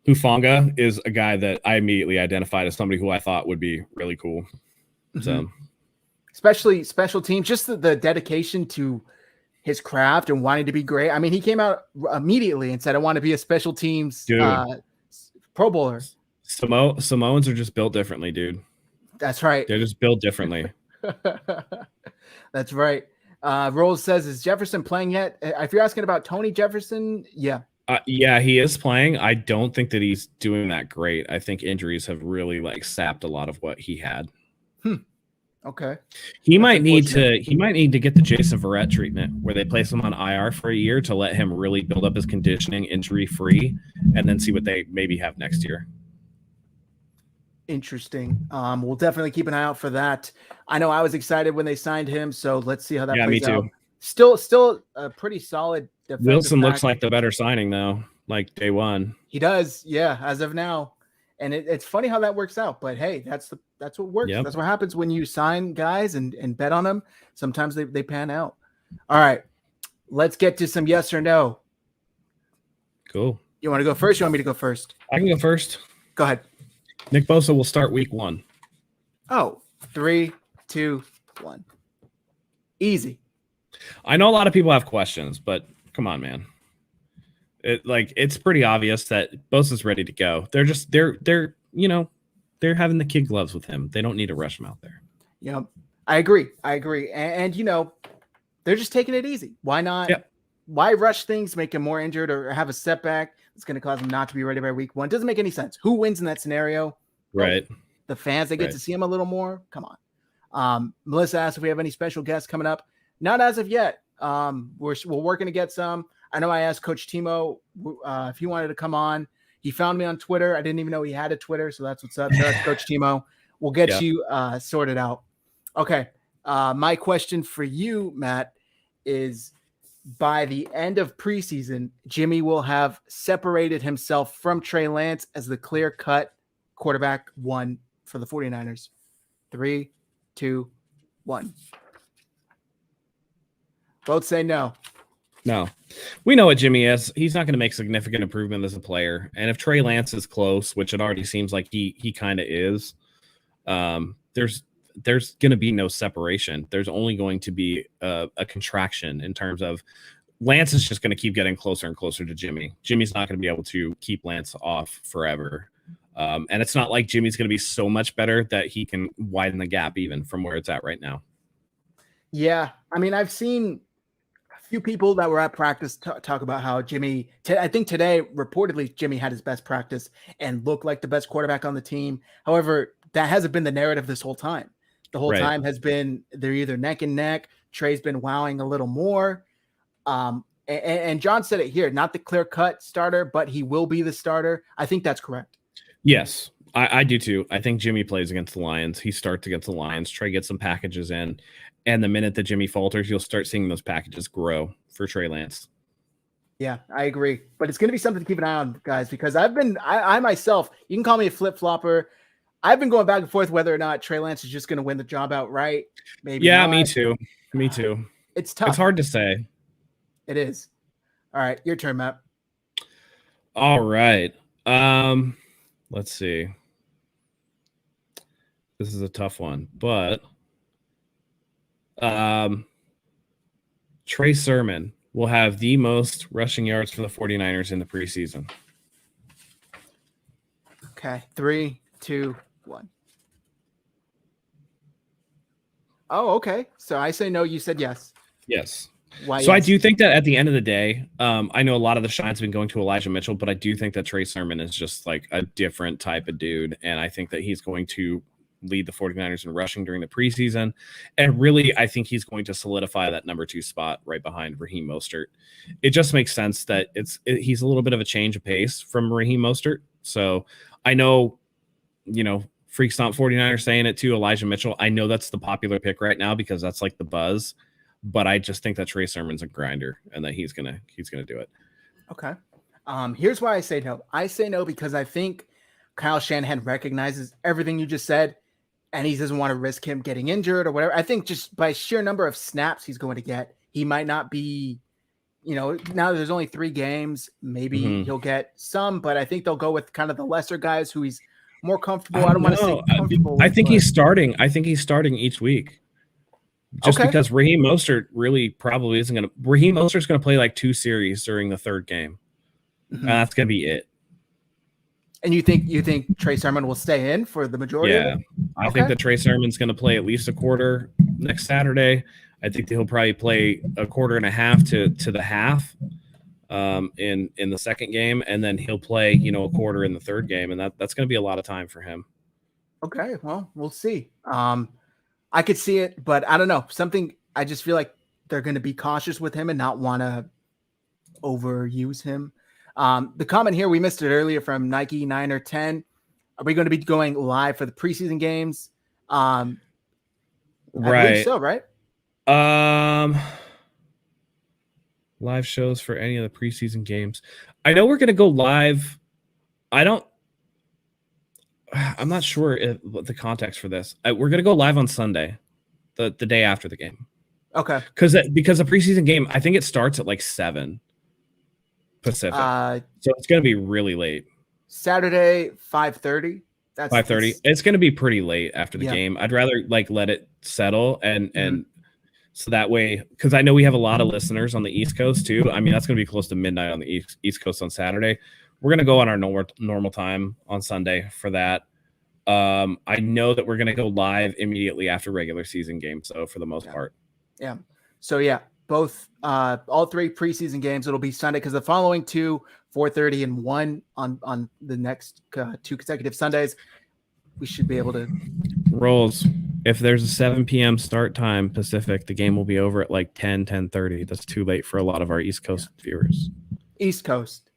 Hufanga is a guy that I immediately identified as somebody who I thought would be really cool. Mm-hmm. So, especially special teams, just the dedication to his craft and wanting to be great. I mean, he came out immediately and said, I want to be a special teams Pro Bowler. Samoans are just built differently, dude. That's right. They're just built differently. That's right. Rolls says, is Jefferson playing yet? If you're asking about Tony Jefferson, yeah. Yeah, he is playing. I don't think that he's doing that great. I think injuries have really sapped a lot of what he had. Okay. He might need to get the Jason Verrett treatment where they place him on IR for a year to let him really build up his conditioning injury free and then see what they maybe have next year. Interesting. We'll definitely keep an eye out for that. I know I was excited when they signed him, so let's see how that plays out. Me too. Still a pretty solid defensive Wilson back. Looks like the better signing though, day one. He does, yeah, as of now. And it's funny how that works out, but hey, that's what works. Yep. That's what happens when you sign guys and bet on them. Sometimes they pan out. All right, let's get to some yes or no. Cool. You want to go first? You want me to go first? I can go first. Go ahead. Nick Bosa will start week 1. Oh, 3, 2, 1. Easy. I know a lot of people have questions, but come on, man. It's pretty obvious that Bosa's ready to go. They're having the kid gloves with him. They don't need to rush him out there. Yeah, I agree. And they're just taking it easy. Why not? Yep. Why rush things, make him more injured or have a setback that's going to cause him not to be ready by week 1? Doesn't make any sense. Who wins in that scenario? Right. The fans, they get to see him a little more. Come on. Melissa asked if we have any special guests coming up. Not as of yet. We're working to get some. I know I asked Coach Timo if he wanted to come on. He found me on Twitter. I didn't even know he had a Twitter, so that's what's up. Shout out to Coach Timo. We'll get you sorted out. Okay. My question for you, Matt, is by the end of preseason, Jimmy will have separated himself from Trey Lance as the clear-cut quarterback one for the 49ers. 3, 2, 1. Both say no. No. We know what Jimmy is. He's not going to make significant improvement as a player. And if Trey Lance is close, which it already seems like he kind of is, there's going to be no separation. There's only going to be a contraction in terms of Lance is just going to keep getting closer and closer to Jimmy. Jimmy's not going to be able to keep Lance off forever. And it's not like Jimmy's going to be so much better that he can widen the gap even from where it's at right now. Yeah. I mean, I've seen a few people that were at practice talk about how Jimmy, I think today, reportedly, Jimmy had his best practice and looked like the best quarterback on the team. However, that hasn't been the narrative this whole time. The whole time has been they're either neck and neck. Trey's been wowing a little more. And John said it here, not the clear-cut starter, but he will be the starter. I think that's correct. Yes, I do too. I think Jimmy plays against the Lions. He starts against the Lions. Trey gets some packages in. And the minute that Jimmy falters, you'll start seeing those packages grow for Trey Lance. Yeah, I agree. But it's going to be something to keep an eye on, guys, because I myself, you can call me a flip-flopper. I've been going back and forth whether or not Trey Lance is just going to win the job outright. Maybe yeah, not. me too. Me too. It's tough. It's hard to say. It is. All right, your turn, Matt. All right. Let's see. This is a tough one, but Trey Sermon will have the most rushing yards for the 49ers in the preseason. Okay, 3, 2, 1. Oh, okay. So I say no. You said yes. Yes. Why? So yes? I do think that at the end of the day, I know a lot of the shine's been going to Elijah Mitchell, but I do think that Trey Sermon is just like a different type of dude. And I think that he's going to lead the 49ers in rushing during the preseason. And really, I think he's going to solidify that number 2 spot right behind Raheem Mostert. It just makes sense that he's a little bit of a change of pace from Raheem Mostert. So I know, Freak Stomp 49ers saying it too, Elijah Mitchell. I know that's the popular pick right now because that's like the buzz. But I just think that Trey Sermon's a grinder and that he's gonna do it. Okay. Here's why I say no. I say no because I think Kyle Shanahan recognizes everything you just said, and he doesn't want to risk him getting injured or whatever. I think just by sheer number of snaps he's going to get, he might not be, now that there's only 3 games, maybe he'll get some, but I think they'll go with kind of the lesser guys who he's more comfortable. I don't want to say comfortable. I think he's starting. I think he's starting each week. Just because Raheem Mostert really probably isn't going to – Raheem Mostert's going to play like 2 series during the 3rd game. And that's going to be it. And you think Trey Sermon will stay in for the majority of it? I think that Trey Sermon's going to play at least a quarter next Saturday. I think that he'll probably play a quarter and a half to the half in the 2nd game. And then he'll play, a quarter in the 3rd game. And that's going to be a lot of time for him. Okay, well, we'll see. I could see it, but I don't know. I just feel like they're going to be cautious with him and not want to overuse him. The comment here, we missed it earlier from Nike 9 or 10. Are we going to be going live for the preseason games? Right. I believe so, right? Live shows for any of the preseason games. I know we're going to go live. I'm not sure what the context for this. We're going to go live on Sunday, the day after the game. Okay. Because the preseason game, I think it starts at like 7 Pacific. So it's going to be really late. Saturday, 5:30. That's 5:30. It's going to be pretty late after the game. I'd rather let it settle and so that way, because I know we have a lot of listeners on the East Coast too. I mean, that's going to be close to midnight on the East Coast on Saturday. We're going to go on our normal time on Sunday for that. I know that we're going to go live immediately after regular season games, so for the most part. Yeah. So, both all 3 preseason games, it'll be Sunday because the following 2, 4:30 and 1 on the next 2 consecutive Sundays, we should be able to. Rolls. If there's a 7 p.m. start time Pacific, the game will be over at like 10:30. That's too late for a lot of our East Coast viewers. East Coast.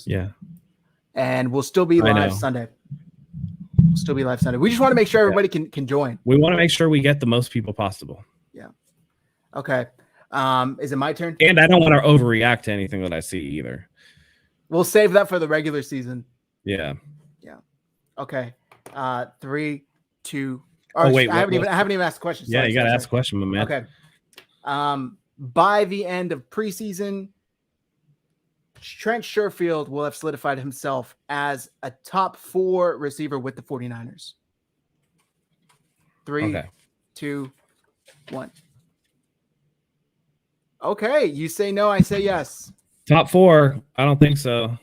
Yeah. and we'll still be live Sunday. We'll still be live Sunday. We just want to make sure everybody can join. We want to make sure we get the most people possible. Yeah. Okay. Is it my turn? And I don't want to overreact to anything that I see either. We'll save that for the regular season. Yeah. Yeah. Okay. 3, 2. Oh wait, I haven't even asked a question. Yeah, you got to ask a question, my man. Okay. By the end of preseason, Trent Sherfield will have solidified himself as a top 4 receiver with the 49ers. 3, 2, 1. Okay, you say no, I say yes. Top 4, I don't think so.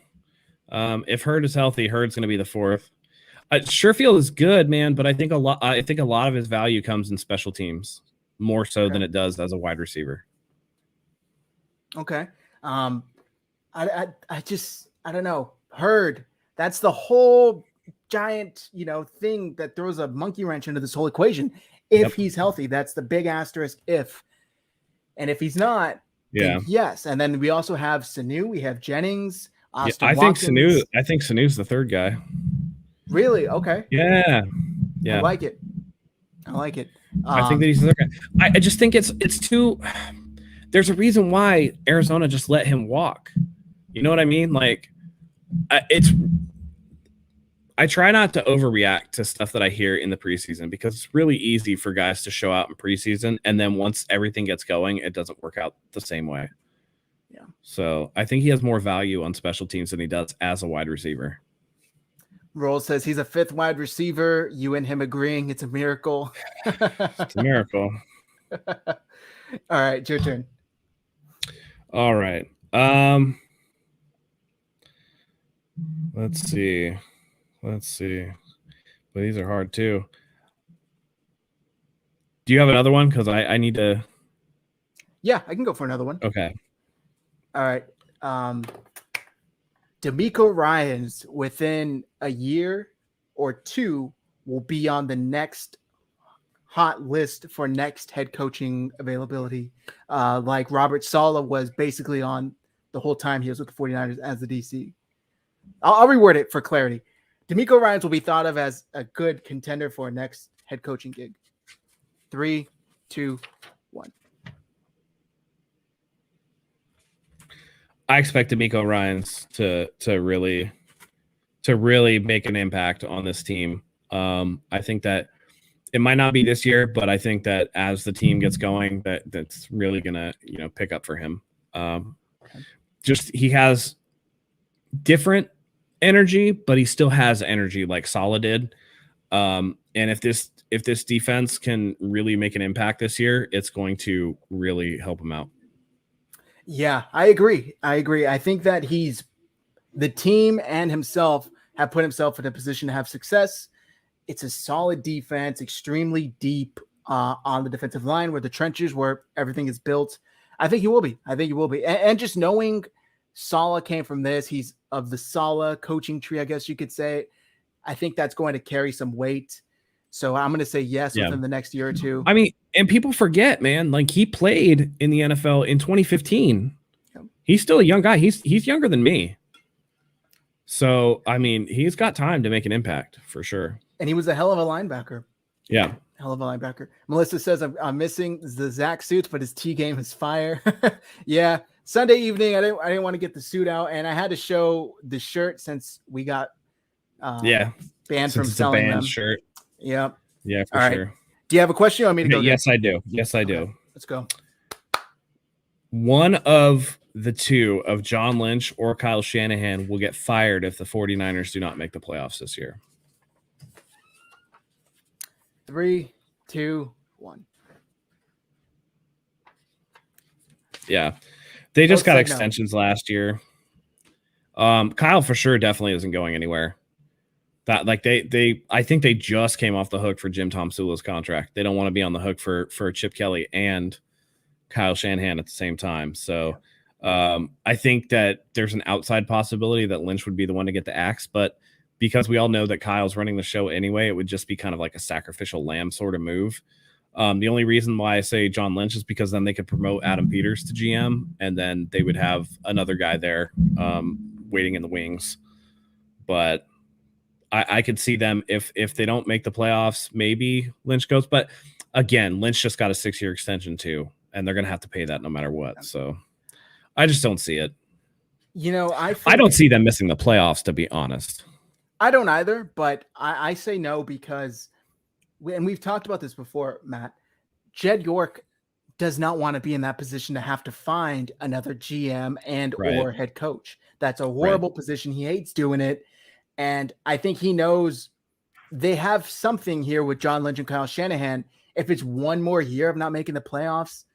If Hurd is healthy, Hurd's going to be the 4th. Sherfield is good, man, but I think a lot of his value comes in special teams more so than it does as a wide receiver. Okay. I don't know. Hurd, that's the whole giant, thing that throws a monkey wrench into this whole equation. If he's healthy, that's the big asterisk if. And if he's not, then yes. And then we also have Sanu, we have Jennings, Austin Watkins. I think Sanu's the 3rd guy. Really? Okay. Yeah. I like it. I think that he's the 3rd guy. I just think it's too. There's a reason why Arizona just let him walk. You know what I mean? Like, I try not to overreact to stuff that I hear in the preseason because it's really easy for guys to show out in preseason, and then once everything gets going, it doesn't work out the same way. Yeah. So I think he has more value on special teams than he does as a wide receiver. Roll says he's a 5th wide receiver. You and him agreeing, it's a miracle. It's a miracle. All right, your turn. All right. Let's see. But these are hard too. Do you have another one? Because I need to. Yeah, I can go for another one. Okay. All right. D'Amico Ryans within a year or 2 will be on the next hot list for next head coaching availability. Like Robert Saleh was basically on the whole time he was with the 49ers as the DC. I'll reword it for clarity. D'Amico Ryans will be thought of as a good contender for a next head coaching gig. 3, 2, 1. I expect D'Amico Ryans to really make an impact on this team. I think that it might not be this year, but I think that as the team gets going, that's really gonna pick up for him. Just he has different energy, but he still has energy like Saleh did. And if this defense can really make an impact this year, it's going to really help him out. Yeah, I agree. I think that the team and himself have put himself in a position to have success. It's a solid defense, extremely deep on the defensive line where the trenches where everything is built. I think he will be. And just knowing Saleh came from this, he's of the Saleh coaching tree, I guess you could say. I think that's going to carry some weight. So I'm going to say yes within the next year or 2. I mean, and people forget, man, like he played in the NFL in 2015. Yep. He's still a young guy. He's younger than me. So, I mean, he's got time to make an impact for sure. And he was a hell of a linebacker. Yeah. Hell of a linebacker. Melissa says I'm missing the Zach suits, but his T game is fire. Yeah. Sunday evening, I didn't want to get the suit out, and I had to show the shirt since we got banned from selling them. Shirt. Yep. Yeah, for sure. Do you have a question? You want me to go? Yes, I do. Okay. Let's go. One of the 2 of John Lynch or Kyle Shanahan will get fired if the 49ers do not make the playoffs this year. 3, 2, 1. Yeah. They just got extensions last year. Kyle for sure definitely isn't going anywhere. That I think they just came off the hook for Jim Tomsula's contract. They don't want to be on the hook for Chip Kelly and Kyle Shanahan at the same time. So I think that there's an outside possibility that Lynch would be the one to get the axe, but because we all know that Kyle's running the show anyway, it would just be kind of like a sacrificial lamb sort of move. The only reason why I say John Lynch is because then they could promote Adam Peters to GM, and then they would have another guy there waiting in the wings. but I could see them if they don't make the playoffs, maybe Lynch goes. But again, Lynch just got a 6-year extension too, and they're gonna have to pay that no matter what. So I just don't see it. I don't see them missing the playoffs, to be honest. I don't either, but I say no because, and we've talked about this before, Matt. Jed York does not want to be in that position to have to find another GM and or head coach. That's a horrible position. He hates doing it. And I think he knows they have something here with John Lynch and Kyle Shanahan. If it's one more year of not making the playoffs,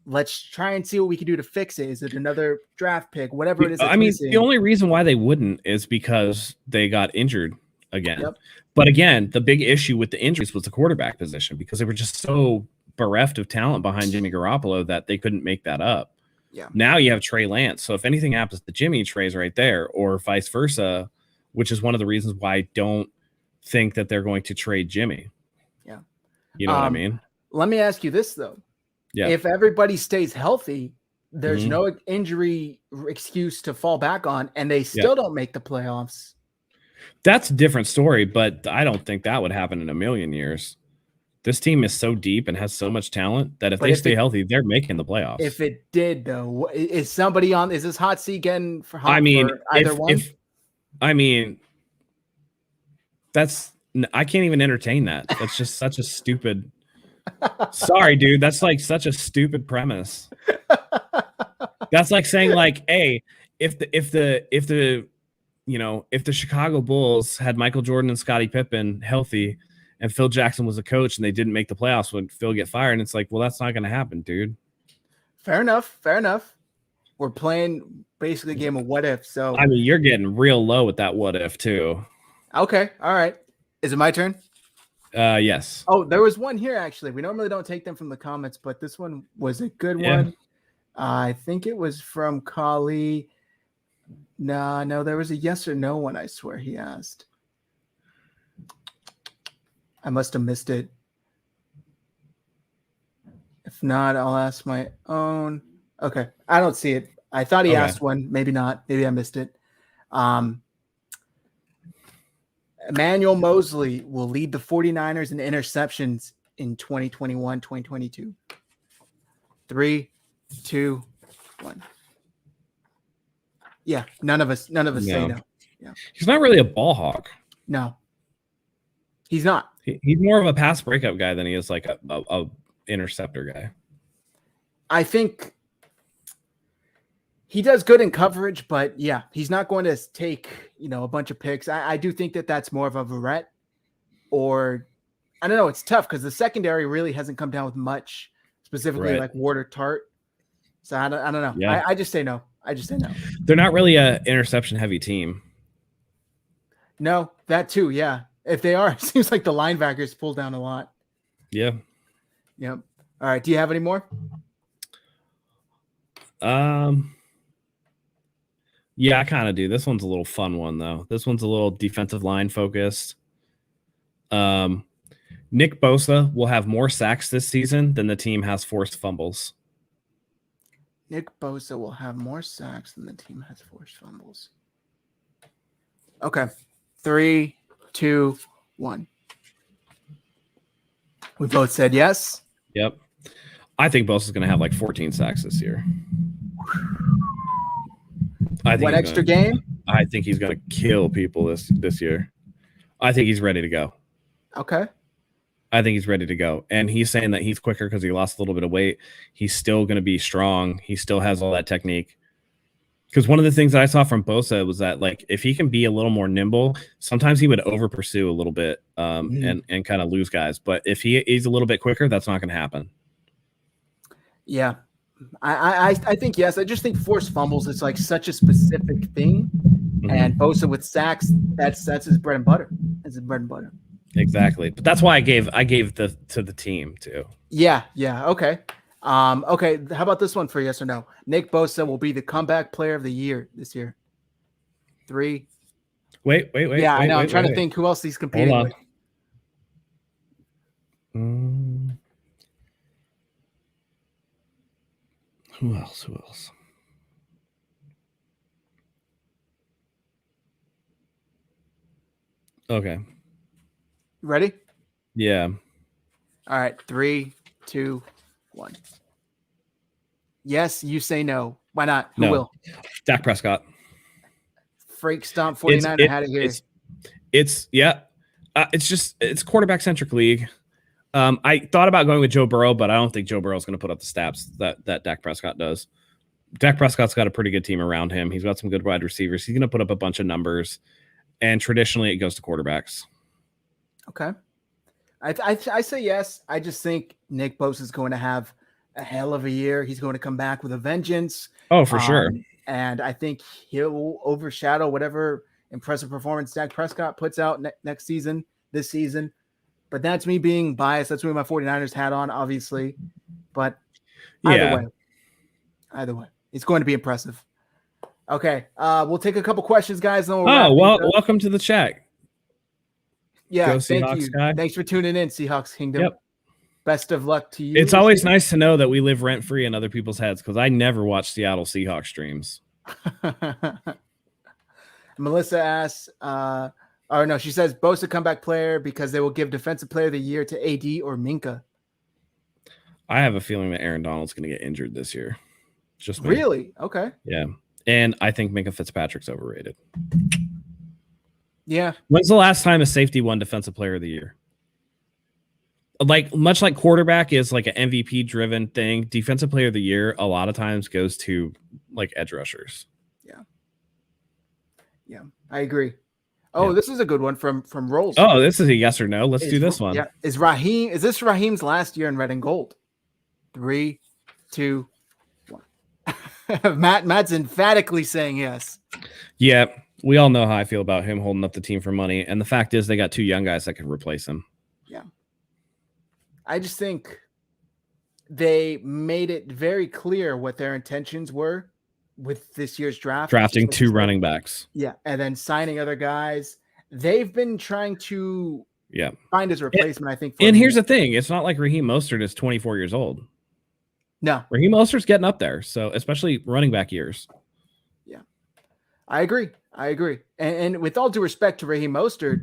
let's try and see what we can do to fix it. Is it another draft pick, whatever it is? I mean, the only reason why they wouldn't is because they got injured again. Yep. But again, the big issue with the injuries was the quarterback position because they were just so bereft of talent behind Jimmy Garoppolo that they couldn't make that up. Yeah. Now you have Trey Lance. So if anything happens to Jimmy, Trey's right there, or vice versa, which is one of the reasons why I don't think that they're going to trade Jimmy. Yeah. You know what I mean? Let me ask you this, though. Yeah. If everybody stays healthy, there's no injury excuse to fall back on, and they still don't make the playoffs. That's a different story, but I don't think that would happen in a million years. This team is so deep and has so much talent that if they stay healthy, they're making the playoffs. If it did, though, is somebody on? Is this hot seat getting for hot? I mean, for either one. I can't even entertain that. That's just such a stupid. Sorry, dude. That's like such a stupid premise. That's like saying, like, hey, if the Chicago Bulls had Michael Jordan and Scottie Pippen healthy, and Phil Jackson was a coach, and they didn't make the playoffs, would Phil get fired? And it's like, well, that's not going to happen, dude. Fair enough. We're playing basically a game of what if. So I mean, you're getting real low with that what if too. Okay, all right. Is it my turn? Yes. Oh, there was one here actually. We normally don't take them from the comments, but this one was a good one. I think it was from Kali. No, there was a yes or no one. I swear he asked. I must have missed it. If not, I'll ask my own. Okay, I don't see it. I thought he asked one. Maybe not. Maybe I missed it. Emmanuel Mosley will lead the 49ers in interceptions in 2021, 2022. 3, 2, 1. Yeah, none of us say no. Yeah. He's not really a ball hawk. No. He's not. He's more of a pass breakup guy than he is like a interceptor guy. I think he does good in coverage, but yeah, he's not going to take, a bunch of picks. I do think that that's more of a Verrett, or I don't know. It's tough because the secondary really hasn't come down with much, specifically like Ward or Tart. So I don't know. Yeah. I just say no. They're not really a interception heavy team. No, that too. Yeah. If they are, it seems like the linebackers pull down a lot. Yeah. Yep. All right. Do you have any more? Yeah, I kind of do. This one's a little fun one though. This one's a little defensive line focused. Nick Bosa will have more sacks this season than the team has forced fumbles. Nick Bosa will have more sacks than the team has forced fumbles. Okay. 3, 2, 1. We both said yes. Yep. I think Bosa's going to have like 14 sacks this year. One extra game? I think he's going to kill people this year. I think he's ready to go. Okay. I think he's ready to go. And he's saying that he's quicker because he lost a little bit of weight. He's still going to be strong. He still has all that technique. Because one of the things that I saw from Bosa was that, like, if he can be a little more nimble, sometimes he would over pursue a little bit and kind of lose guys. But if he's a little bit quicker, that's not going to happen. Yeah. I think yes. I just think forced fumbles is like such a specific thing. Mm-hmm. And Bosa with sacks, that's his bread and butter. That's his bread and butter. Exactly. But that's why I gave to the team too. Yeah. Okay. Okay. How about this one for yes or no? Nick Bosa will be the comeback player of the year this year. 3. Wait. Yeah, I know. I'm trying to think who else he's competing with. Who else? Okay. Ready? Yeah. All right. 3, 2, 1. Yes, you say no. Why not? Who No. will? Dak Prescott. Freak stomp It's 49er had it here. it's quarterback centric league. I thought about going with Joe Burrow, but I don't think Joe Burrow's going to put up the stats that Dak Prescott does. Dak Prescott's got a pretty good team around him. He's got some good wide receivers. He's going to put up a bunch of numbers, and traditionally it goes to quarterbacks. Okay. I say yes. I just think Nick Bosa is going to have a hell of a year. He's going to come back with a vengeance. Oh, for sure. And I think he'll overshadow whatever impressive performance Dak Prescott puts out this season. But that's me being biased. That's me my 49ers hat on, obviously. But either way, it's going to be impressive. Okay. We'll take a couple questions, guys. Then we'll welcome to the chat. Yeah, thank you. Guy. Thanks for tuning in, Seahawks Kingdom. Yep. Best of luck to you. It's always nice to know that we live rent-free in other people's heads because I never watch Seattle Seahawks streams. Melissa asks, she says Bosa comeback player because they will give defensive player of the year to AD or Minka. I have a feeling that Aaron Donald's going to get injured this year. Just me. Really? Okay. Yeah. And I think Minka Fitzpatrick's overrated. Yeah. When's the last time a safety won defensive player of the year? Like much like quarterback is like an MVP driven thing. Defensive player of the year a lot of times goes to like edge rushers. Yeah, I agree. Oh, This is a good one from Rolls. Oh, this is a yes or no. Let's do this one. Yeah. Is this Raheem's last year in red and gold? 3, 2, 1. Matt's emphatically saying yes. Yeah. We all know how I feel about him holding up the team for money. And the fact is they got 2 young guys that could replace him. Yeah. I just think they made it very clear what their intentions were with this year's draft. Drafting 2 running backs. Yeah. And then signing other guys. They've been trying to find his replacement, I think. And here's the thing. It's not like Raheem Mostert is 24 years old. No. Raheem Mostert's getting up there. So especially running back years. Yeah. I agree. And with all due respect to Raheem Mostert,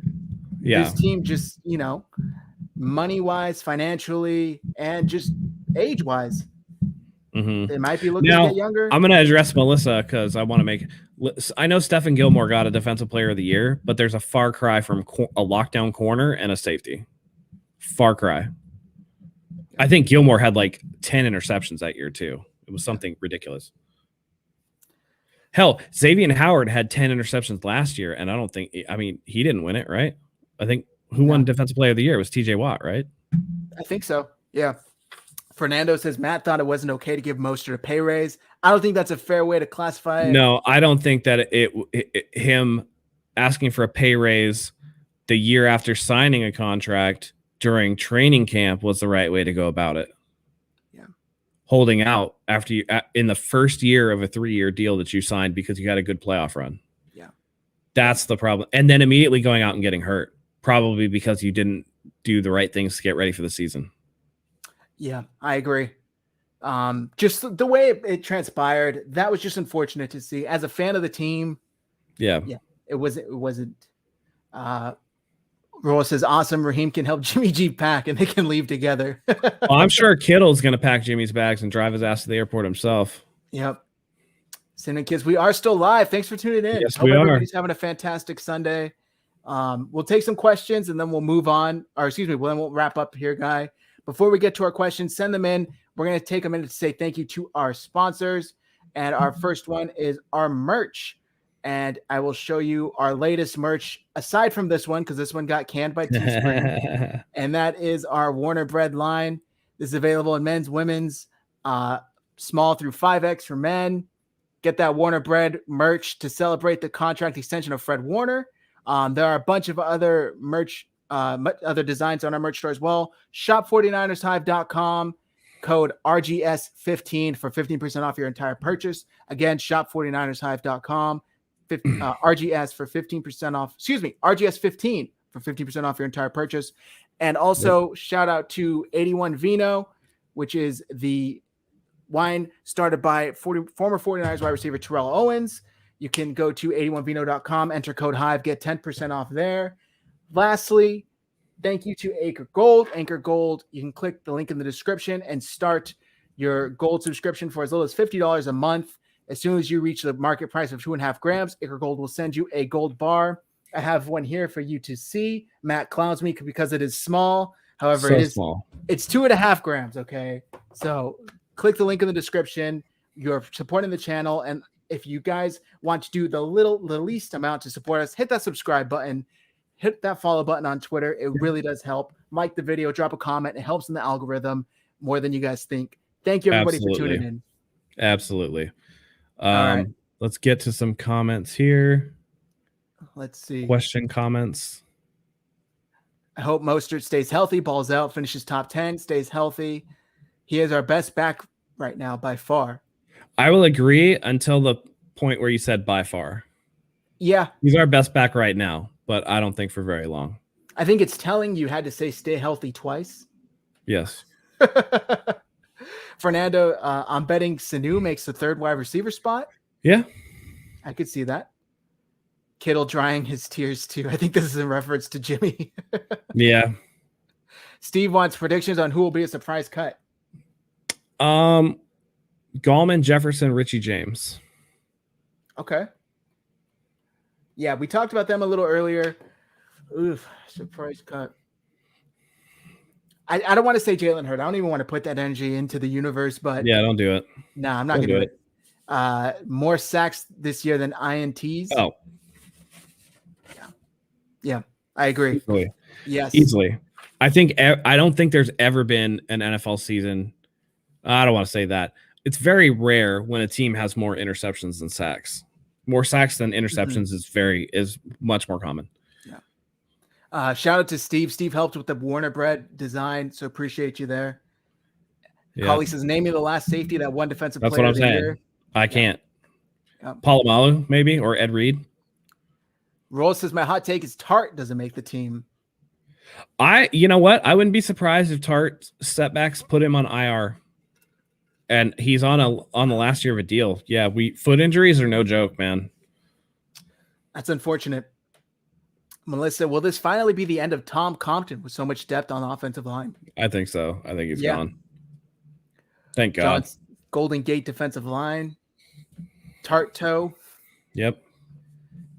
his team just, money-wise, financially, and just age-wise, they might be looking to get younger. I'm going to address Melissa because I want to make – I know Stephen Gilmore got a defensive player of the year, but there's a far cry from a lockdown corner and a safety. Far cry. I think Gilmore had like 10 interceptions that year too. It was something ridiculous. Hell, Xavier Howard had 10 interceptions last year, and he didn't win it, right? I think who won Defensive Player of the Year? It was TJ Watt, right? I think so. Yeah. Fernando says Matt thought it wasn't okay to give Mostert a pay raise. I don't think that's a fair way to classify it. No, I don't think that him asking for a pay raise the year after signing a contract during training camp was the right way to go about it. Yeah. Holding out after you in the first year of a 3-year deal that you signed because you had a good playoff run. Yeah. That's the problem. And then immediately going out and getting hurt, probably because you didn't do the right things to get ready for the season. Yeah, I agree. Just the way it transpired, that was just unfortunate to see. As a fan of the team, yeah, it wasn't. Roll says, "Awesome, Raheem can help Jimmy G pack, and they can leave together." Well, I'm sure Kittle's going to pack Jimmy's bags and drive his ass to the airport himself. Yep. Sending kids, we are still live. Thanks for tuning in. Yes, Hope everybody's having a fantastic Sunday. We'll take some questions and then we'll move on. We'll wrap up here, Guy. Before we get to our questions, send them in. We're going to take a minute to say thank you to our sponsors. And our first one is our merch. And I will show you our latest merch, aside from this one, because this one got canned by Teespring. And that is our Warner Bread line. This is available in men's, women's, small through 5X for men. Get that Warner Bread merch to celebrate the contract extension of Fred Warner. There are a bunch of other merch, other designs on our merch store as well. Shop49ershive.com, code RGS15 for 15% off your entire purchase. Again, shop49ershive.com, RGS for 15% off. RGS15 for 15% off your entire purchase. And also shout out to 81 Vino, which is the wine started by former 49ers wide receiver Terrell Owens. You can go to 81vino.com, enter code Hive, get 10% off there. Lastly, thank you to Acre Gold. Acre Gold, you can click the link in the description and start your gold subscription for as little as $50 a month. As soon as you reach the market price of 2.5 grams, Acre Gold will send you a gold bar. I have one here for you to see. Matt clowns me because it is small. However, So it is small. It's 2.5 grams. Okay. So click the link in the description. You're supporting the channel. And if you guys want to do the least amount to support us, hit that subscribe button, hit that follow button on Twitter. It really does help. Like the video, drop a comment. It helps in the algorithm more than you guys think. Thank you, everybody, for tuning in. Absolutely. All right. Let's get to some comments here. Let's see. Question comments. I hope Mostert stays healthy, balls out, finishes top 10, stays healthy. He is our best back right now by far. I will agree until the point where you said by far. Yeah. He's our best back right now, but I don't think for very long. I think it's telling you had to say stay healthy twice. Yes. Fernando, I'm betting Sanu makes the third wide receiver spot. Yeah. I could see that. Kittle drying his tears too. I think this is in reference to Jimmy. Yeah. Steve wants predictions on who will be a surprise cut. Gallman, Jefferson, Richie James. Okay. Yeah, we talked about them a little earlier. Oof, surprise cut. I don't want to say Jalen Hurd. I don't even want to put that energy into the universe, but yeah, don't do it. No, I'm not going to do it. More sacks this year than INTs. Oh. Yeah, I agree. Easily. Yes. Easily. I don't think there's ever been an NFL season. I don't want to say that. It's very rare when a team has more interceptions than sacks. More sacks than interceptions is much more common. Yeah. Shout out to Steve. Steve helped with the Warner Bread design, so appreciate you there. Yeah. Collie says, name me the last safety that won defensive player of the year. I can't. Yeah. Polamalu, maybe, or Ed Reed. Roll says, my hot take is Tart doesn't make the team. You know what? I wouldn't be surprised if Tart setbacks put him on IR. And he's on the last year of a deal. Yeah, foot injuries are no joke, man. That's unfortunate. Melissa, will this finally be the end of Tom Compton with so much depth on the offensive line? I think so. I think he's gone. Thank God. John's Golden Gate defensive line. Tart toe. Yep.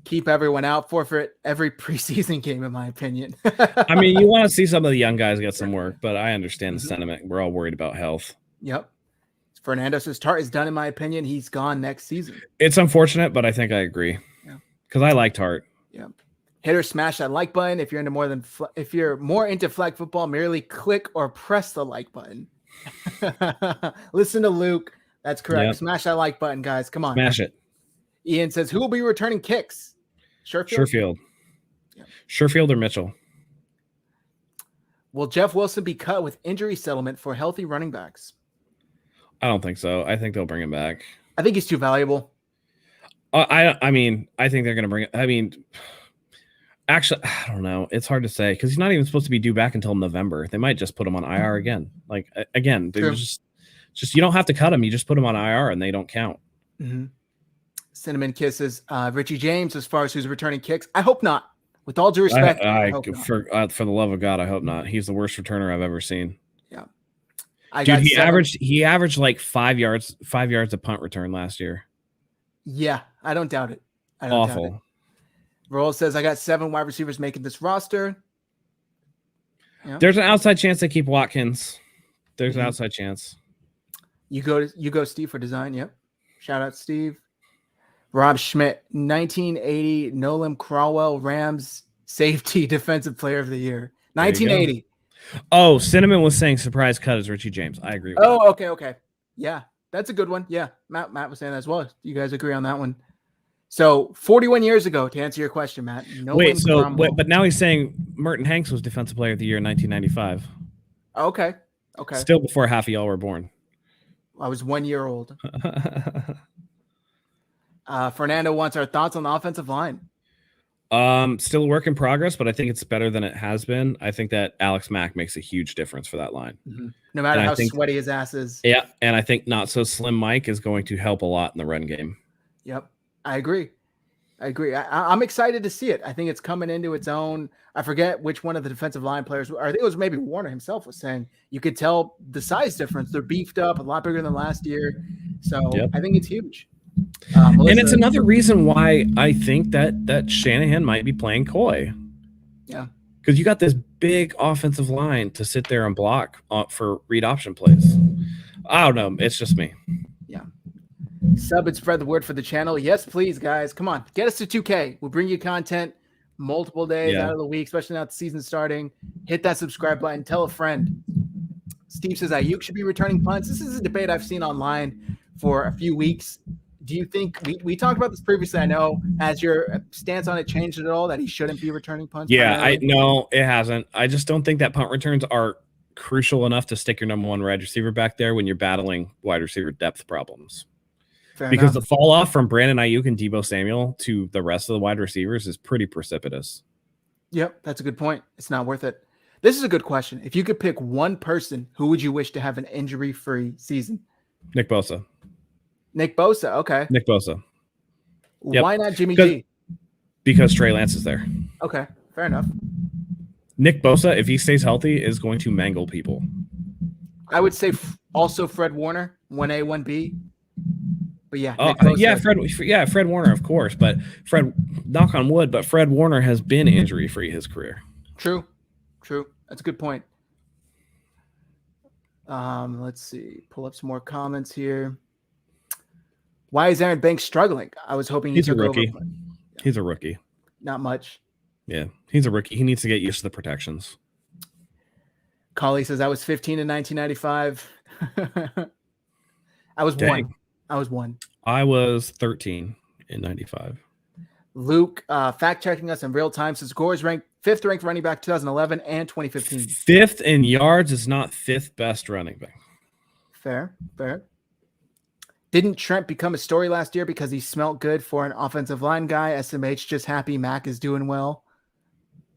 Keep everyone out. Forfeit every preseason game, in my opinion. I mean, you want to see some of the young guys get some work, but I understand the sentiment. We're all worried about health. Yep. Fernando says Tart is done, in my opinion. He's gone next season. It's unfortunate, but I think I agree. Yeah. Because I like Tart. Yeah. Hit or smash that like button. If you're more into flag football, merely click or press the like button. Listen to Luke. That's correct. Yep. Smash that like button, guys. Come on. Smash it. Ian says, who will be returning kicks? Sherfield. Yeah. Sherfield or Mitchell. Will Jeff Wilson be cut with injury settlement for healthy running backs? I don't think so. I think they'll bring him back. I think he's too valuable. I mean, I think they're going to bring it. I mean, actually, I don't know. It's hard to say because he's not even supposed to be due back until November. They might just put him on IR again. Like, again, there's just you don't have to cut him. You just put him on IR and they don't count. Mm-hmm. Cinnamon kisses. Richie James, as far as who's returning kicks, I hope not. With all due respect, for the love of God, I hope not. He's the worst returner I've ever seen. Yeah, dude, he averaged like 5 yards a punt return last year. Yeah, I don't doubt it. Awful. Roll says I got 7 wide receivers making this roster. Yeah. There's an outside chance they keep Watkins. There's an outside chance. You go, Steve, for design. Yep. Shout out, Steve. Rob Schmidt, 1980 Nolan Crowell Rams safety defensive player of the year. 1980. Oh, Cinnamon was saying surprise cut is Richie James. I agree with that. Okay. Yeah, that's a good one. Yeah, Matt was saying that as well. You guys agree on that one? So 41 years ago, to answer your question, Matt. But now he's saying Merton Hanks was defensive player of the year in 1995. Okay. Still before half of y'all were born. I was 1 year old. Fernando wants our thoughts on the offensive line. Still a work in progress, but I think it's better than it has been. I think that Alex Mack makes a huge difference for that line. Mm-hmm. No matter how sweaty his ass is. Yeah, and I think not so slim Mike is going to help a lot in the run game. Yep, I agree. I agree. I'm excited to see it. I think it's coming into its own. I forget which one of the defensive line players, or I think it was maybe Warner himself, was saying you could tell the size difference. They're beefed up, a lot bigger than last year. So Yep. I think it's huge. And it's another reason why I think that Shanahan might be playing coy. Yeah. Because you got this big offensive line to sit there and block for read option plays. I don't know. It's just me. Yeah. Sub and spread the word for the channel. Yes, please, guys. Come on. Get us to 2K. We'll bring you content multiple days out of the week, especially now the season's starting. Hit that subscribe button. Tell a friend. Steve says Ayuk should be returning punts. This is a debate I've seen online for a few weeks. Do you think we talked about this previously? I know. Has your stance on it changed at all that he shouldn't be returning punts? Yeah, no, it hasn't. I just don't think that punt returns are crucial enough to stick your number one wide receiver back there when you're battling wide receiver depth problems. Because the fall off from Brandon Ayuk and Deebo Samuel to the rest of the wide receivers is pretty precipitous. Yep, that's a good point. It's not worth it. This is a good question. If you could pick one person, who would you wish to have an injury-free season? Nick Bosa. Nick Bosa, okay. Nick Bosa. Yep. Why not Jimmy G? Because Trey Lance is there. Okay, fair enough. Nick Bosa, if he stays healthy, is going to mangle people. I would say also Fred Warner, 1A, 1B. But yeah, Fred Warner, of course. But Fred, knock on wood, but Fred Warner has been injury-free his career. True. That's a good point. Let's see. Pull up some more comments here. Why is Aaron Banks struggling? I was hoping he's a rookie. He's a rookie. Not much. Yeah, he's a rookie. He needs to get used to the protections. Collie says I was 15 in 1995. I was one. I was 13 in 95. Luke, fact checking us in real time, says Gore is ranked 5th ranked running back 2011 and 2015. 5th in yards is not 5th best running back. Fair. Didn't Trent become a story last year because he smelt good for an offensive line guy? SMH just happy Mack is doing well.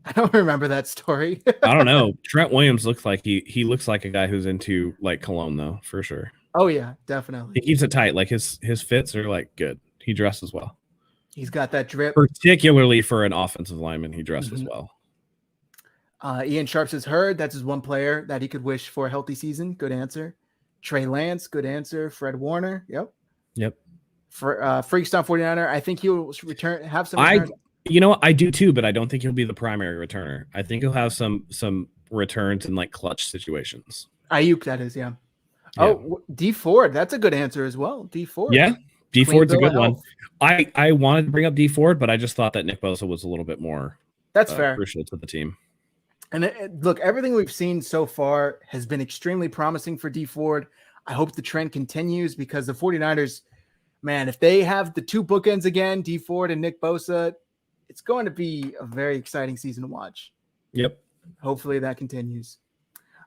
I don't remember that story. I don't know. Trent Williams looks like he looks like a guy who's into like cologne though, for sure. Oh yeah, definitely. He keeps it tight. Like his fits are like good. He dresses well. He's got that drip. Particularly for an offensive lineman, he dresses well. Ian Sharp says Hurd. That's his one player that he could wish for a healthy season. Good answer. Trey Lance. Good answer. Fred Warner. Yep. For Freakstone 49er, I think he'll return. Have some. I do too, but I don't think he'll be the primary returner. I think he'll have some returns in like clutch situations. Ayuk, that is, yeah. Oh, D Ford. That's a good answer as well. D Ford. Yeah. D Ford's a good one. I wanted to bring up D Ford, but I just thought that Nick Bosa was a little bit more fair. Crucial to the team. And look, everything we've seen so far has been extremely promising for D Ford. I hope the trend continues because the 49ers, man, if they have the two bookends again, D Ford and Nick Bosa, it's going to be a very exciting season to watch. Yep. Hopefully that continues.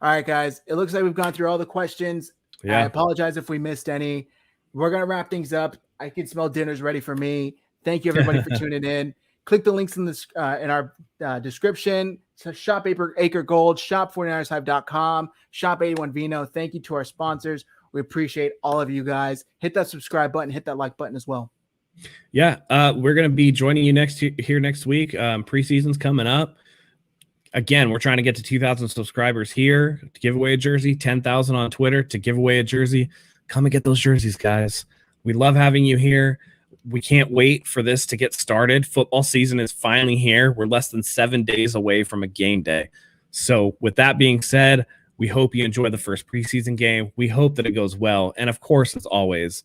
All right, guys. It looks like we've gone through all the questions. Yeah. I apologize if we missed any. We're going to wrap things up. I can smell dinner's ready for me. Thank you, everybody, for tuning in. Click the links in our description. So shop Acre Gold, shop 49ershive.com, shop 81 Vino. Thank you to our sponsors. We appreciate all of you guys. Hit that subscribe button, hit that like button as well. Yeah, we're going to be joining you next week. Preseason's coming up. Again, we're trying to get to 2,000 subscribers here to give away a jersey, 10,000 on Twitter to give away a jersey. Come and get those jerseys, guys. We love having you here. We can't wait for this to get started. Football season is finally here. We're less than 7 days away from a game day. So with that being said, we hope you enjoy the first preseason game. We hope that it goes well. And of course, as always,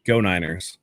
go Niners.